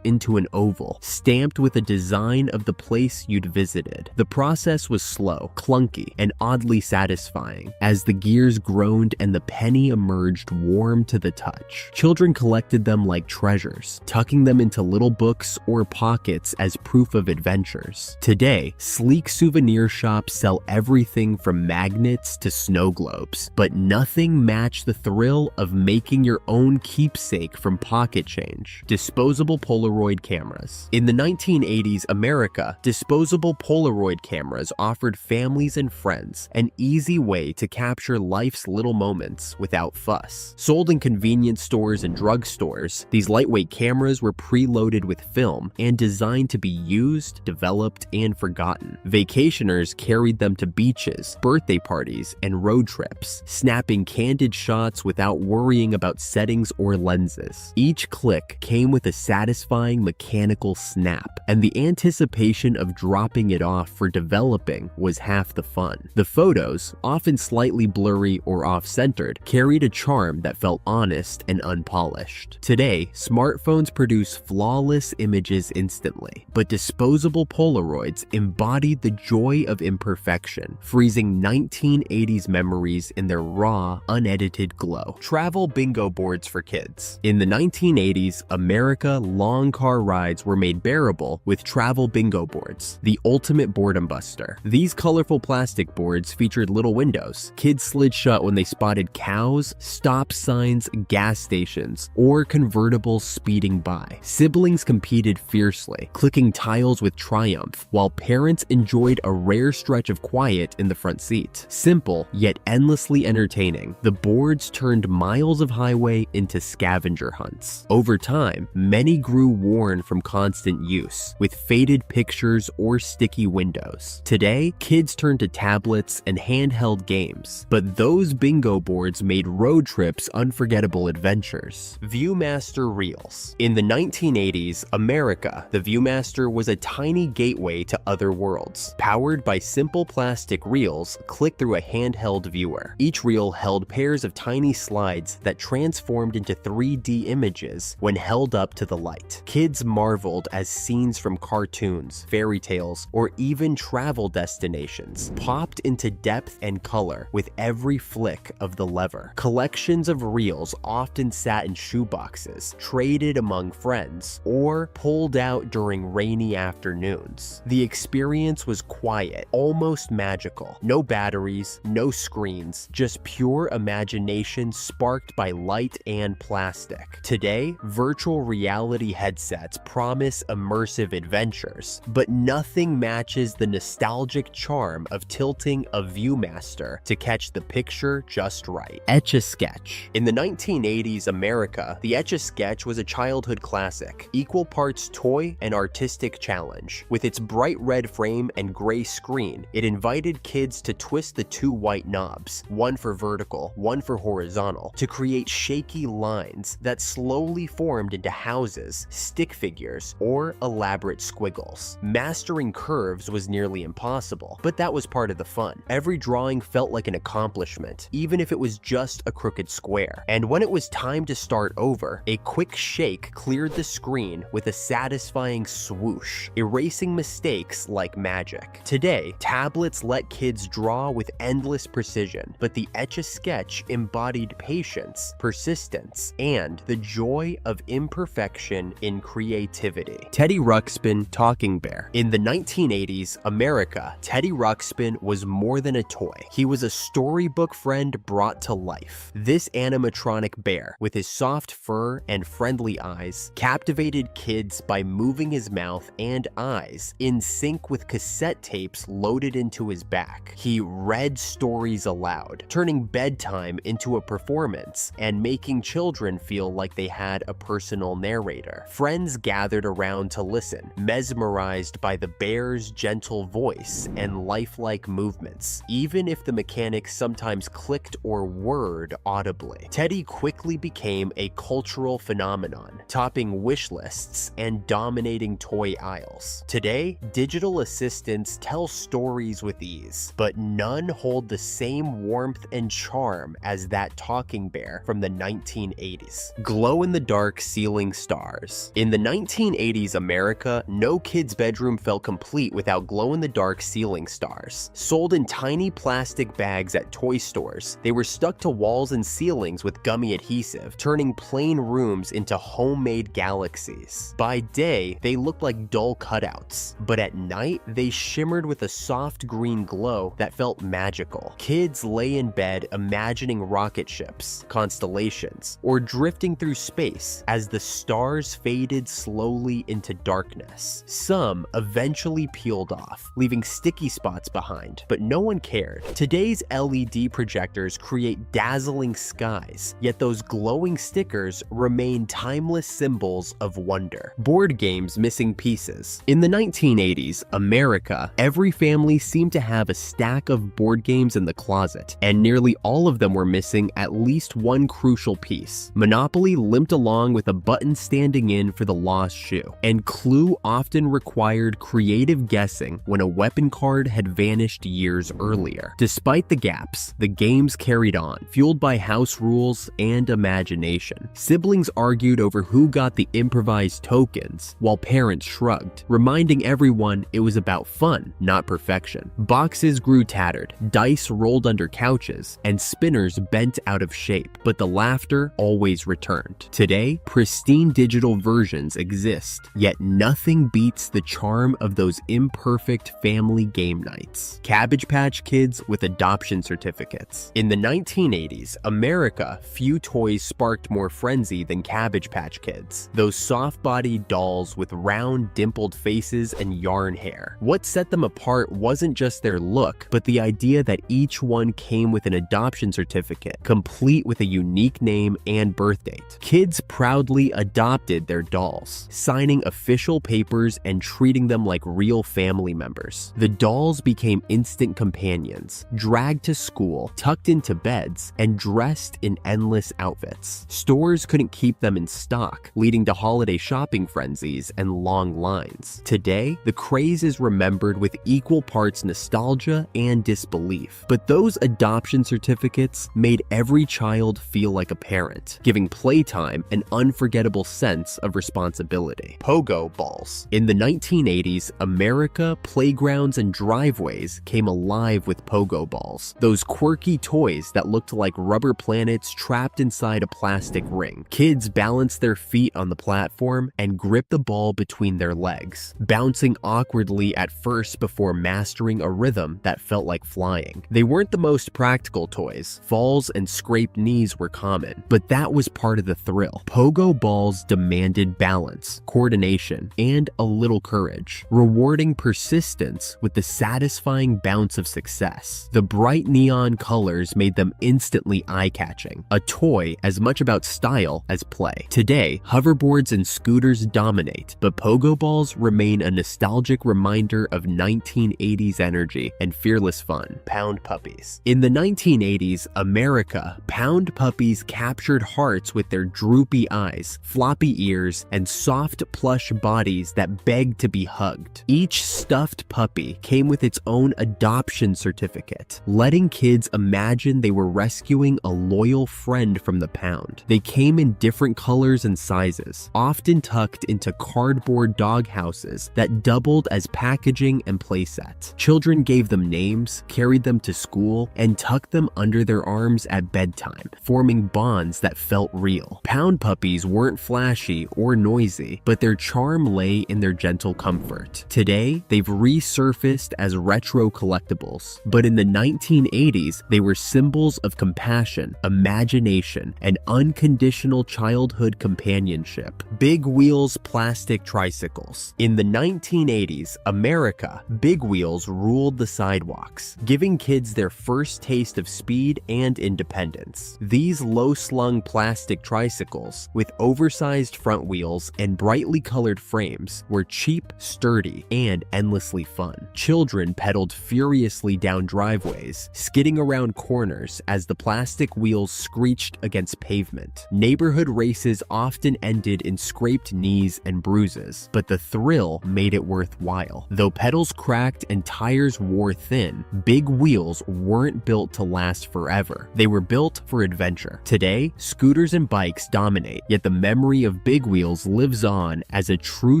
into an oval, stamped with a design of the place you'd visited. The process was slow, clunky, and oddly satisfying as the gears groaned and the penny emerged warm to the touch. Children collected them like treasures, tucking them into little books or pockets as proof of adventures. Today, sleek souvenir shops sell everything from magnets to snow globes, but nothing matched the thrill of making your own keepsake from pocket change. Disposable Polaroid cameras. In the 1980s America, disposable Polaroid cameras offered families and friends an easy way to capture life's little moments without fuss. Sold in convenience stores and drugstores, these lightweight cameras were preloaded with film and designed to be used, developed, and forgotten. Vacationers carried them to beaches, birthday parties, and road trips, snapping candid shots without worrying about settings or lenses. Each click came with a satisfying mechanical snap, and the anticipation of dropping it off for developing was half the fun. The photos, often slightly blurry or off-centered, carried a charm that felt honest and unpolished. Today, smartphones produce flawless images instantly, but disposable Polaroids embodied the joy of imperfection, freezing 1980s memories in their raw, unedited glow. Travel bingo boards for kids. In the 1980s, America, long car rides were made bearable with travel bingo boards, the ultimate boredom buster. These colorful plastic boards featured little windows. Kids slid shut when they spotted cows, stop signs, gas stations, or convertibles speeding by. Siblings competed fiercely, clicking tiles with triumph, while parents enjoyed a rare stretch of quiet in the front seat. Simple, yet endlessly entertaining, the boards turned miles of highway into scavenger scavenger hunts. Over time, many grew worn from constant use, with faded pictures or sticky windows. Today, kids turn to tablets and handheld games, but those bingo boards made road trips unforgettable adventures. ViewMaster Reels. In the 1980s, America, the ViewMaster was a tiny gateway to other worlds. Powered by simple plastic reels clicked through a handheld viewer. Each reel held pairs of tiny slides that transformed into 3D images when held up to the light. Kids marveled as scenes from cartoons, fairy tales, or even travel destinations popped into depth and color with every flick of the lever. Collections of reels often sat in shoeboxes, traded among friends, or pulled out during rainy afternoons. The experience was quiet, almost magical. No batteries, no screens, just pure imagination sparked by light and plastic. Today, virtual reality headsets promise immersive adventures, but nothing matches the nostalgic charm of tilting a ViewMaster to catch the picture just right. Etch-a-Sketch. In the 1980s America, the Etch-a-Sketch was a childhood classic, equal parts toy and artistic challenge. With its bright red frame and gray screen, it invited kids to twist the two white knobs, one for vertical, one for horizontal, to create shaky lines that slowly formed into houses, stick figures, or elaborate squiggles. Mastering curves was nearly impossible, but that was part of the fun. Every drawing felt like an accomplishment, even if it was just a crooked square. And when it was time to start over, a quick shake cleared the screen with a satisfying swoosh, erasing mistakes like magic. Today, tablets let kids draw with endless precision, but the Etch-a-Sketch embodied patience, persistence, and the joy of imperfection in creativity. Teddy Ruxpin Talking Bear. In the 1980s America, Teddy Ruxpin was more than a toy. He was a storybook friend brought to life. This animatronic bear, with his soft fur and friendly eyes, captivated kids by moving his mouth and eyes in sync with cassette tapes loaded into his back. He read stories aloud, turning bedtime into a performance and making children feel like they had a personal narrator. Friends gathered around to listen, mesmerized by the bear's gentle voice and lifelike movements, even if the mechanics sometimes clicked or whirred audibly. Teddy quickly became a cultural phenomenon, topping wish lists and dominating toy aisles. Today, digital assistants tell stories with ease, but none hold the same warmth and charm as that talking bear from the 1980s. Glow-in-the-dark ceiling stars. In the 1980s America, no kid's bedroom felt complete without glow-in-the-dark ceiling stars. Sold in tiny plastic bags at toy stores, they were stuck to walls and ceilings with gummy adhesive, turning plain rooms into homemade galaxies. By day, they looked like dull cutouts, but at night, they shimmered with a soft green glow that felt magical. Kids lay in bed imagining rocket ships, constellations, or drifting through space as the stars faded slowly into darkness. Some eventually peeled off, leaving sticky spots behind, but no one cared. Today's LED projectors create dazzling skies, yet those glowing stickers remain timeless symbols of wonder. Board games missing pieces. In the 1980s, America, every family seemed to have a stack of board games in the closet, and nearly all of them were missing at least one crucial piece. Monopoly limped along with a button standing in for the lost shoe, and Clue often required creative guessing when a weapon card had vanished years earlier. Despite the gaps, the games carried on, fueled by house rules and imagination. Siblings argued over who got the improvised tokens, while parents shrugged, reminding everyone it was about fun, not perfection. Boxes grew tattered, dice rolled under couches, and spinners bent out of shape, but the laughter always returned. Today, pristine digital versions exist, yet nothing beats the charm of those imperfect family game nights. Cabbage Patch Kids with adoption certificates. In the 1980s, America, few toys sparked more frenzy than Cabbage Patch Kids. Those soft-bodied dolls with round, dimpled faces and yarn hair. What set them apart wasn't just their look, but the idea that each one came with an adoption certificate, complete with a unique name and birth date. dominate. Kids proudly adopted their dolls, signing official papers and treating them like real family members. The dolls became instant companions, dragged to school, tucked into beds, and dressed in endless outfits. Stores couldn't keep them in stock, leading to holiday shopping frenzies and long lines. Today, the craze is remembered with equal parts nostalgia and disbelief. But those adoption certificates made every child feel like a parent, giving playtime an unforgettable sense of responsibility. Pogo balls. In the 1980s, America, playgrounds, and driveways came alive with pogo balls, those quirky toys that looked like rubber planets trapped inside a plastic ring. Kids balanced their feet on the platform and gripped the ball between their legs, bouncing awkwardly at first before mastering a rhythm that felt like flying. They weren't the most practical toys. Falls and scraped knees were common, but that was part of the thrill. Pogo balls demanded balance, coordination, and a little courage, rewarding persistence with the satisfying bounce of success. The bright neon colors made them instantly eye-catching, a toy as much about style as play. Today, hoverboards and scooters dominate, but pogo balls remain a nostalgic reminder of 1980s energy and fearless fun. Pound puppies. In the 1980s, America, pound puppies captured hearts with their droopy eyes, floppy ears, and soft plush bodies that begged to be hugged. Each stuffed puppy came with its own adoption certificate, letting kids imagine they were rescuing a loyal friend from the pound. They came in different colors and sizes, often tucked into cardboard dog houses that doubled as packaging and playsets. Children gave them names, carried them to school, and tucked them under their arms at bedtime, forming bonds that felt real. Pound puppies weren't flashy or noisy, but their charm lay in their gentle comfort. Today, they've resurfaced as retro collectibles, but in the 1980s, they were symbols of compassion, imagination, and unconditional childhood companionship. Big Wheels plastic tricycles. In the 1980s, America, Big Wheels ruled the sidewalks, giving kids their first taste of speed and independence. These low-slung plastic tricycles, with oversized front wheels and brightly colored frames, were cheap, sturdy, and endlessly fun. Children pedaled furiously down driveways, skidding around corners as the plastic wheels screeched against pavement. Neighborhood races often ended in scraped knees and bruises, but the thrill made it worthwhile. Though pedals cracked and tires wore thin, Big Wheels weren't built to last forever. They were built for adventure. Today, scooters and bikes dominate, yet the memory of Big Wheels lives on as a true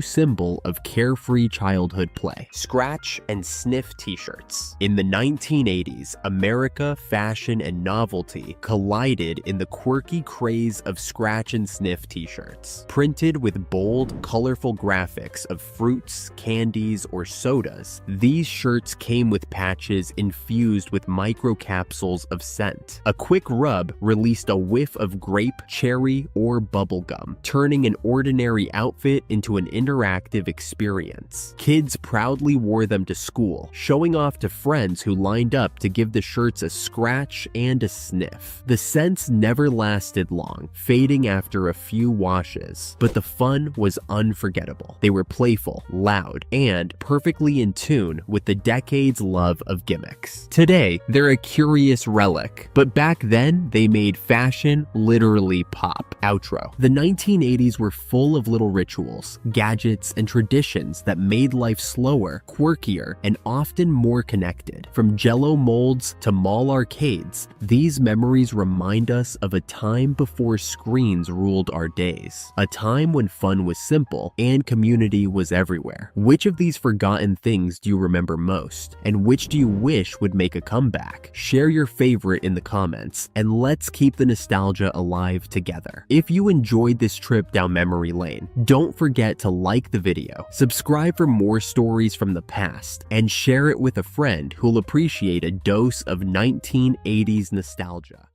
symbol of carefree childhood play. Scratch and sniff t-shirts. In the 1980s, America, fashion, and novelty collided in the quirky craze of scratch and sniff t-shirts. Printed with bold, colorful graphics of fruits, candies, or sodas, these shirts came with patches infused with microcapsules of scent. A quick rub released a whiff of grape, cherry, or bubblegum, turning an ordinary outfit into an interactive experience. Kids proudly wore them to school, showing off to friends who lined up to give the shirts a scratch and a sniff. The scents never lasted long, fading after a few washes, but the fun was unforgettable. They were playful, loud, and perfectly in tune with the decade's love of gimmicks. Today, they're a curious relic, but back then they made fashion literally pop. Outro. The 1980s were full of little rituals, gadgets, and traditions that made life slower, quirkier, and often more connected. From Jell-O molds to mall arcades, these memories remind us of a time before screens ruled our days. A time when fun was simple and community was everywhere. Which of these forgotten things do you remember most? And which do you wish would make a comeback? Share your favorite in the comments, and let's keep the nostalgia alive together. If you enjoyed this trip down memory lane, don't forget to like the video, subscribe for more stories from the past, and share it with a friend who'll appreciate a dose of 1980s nostalgia.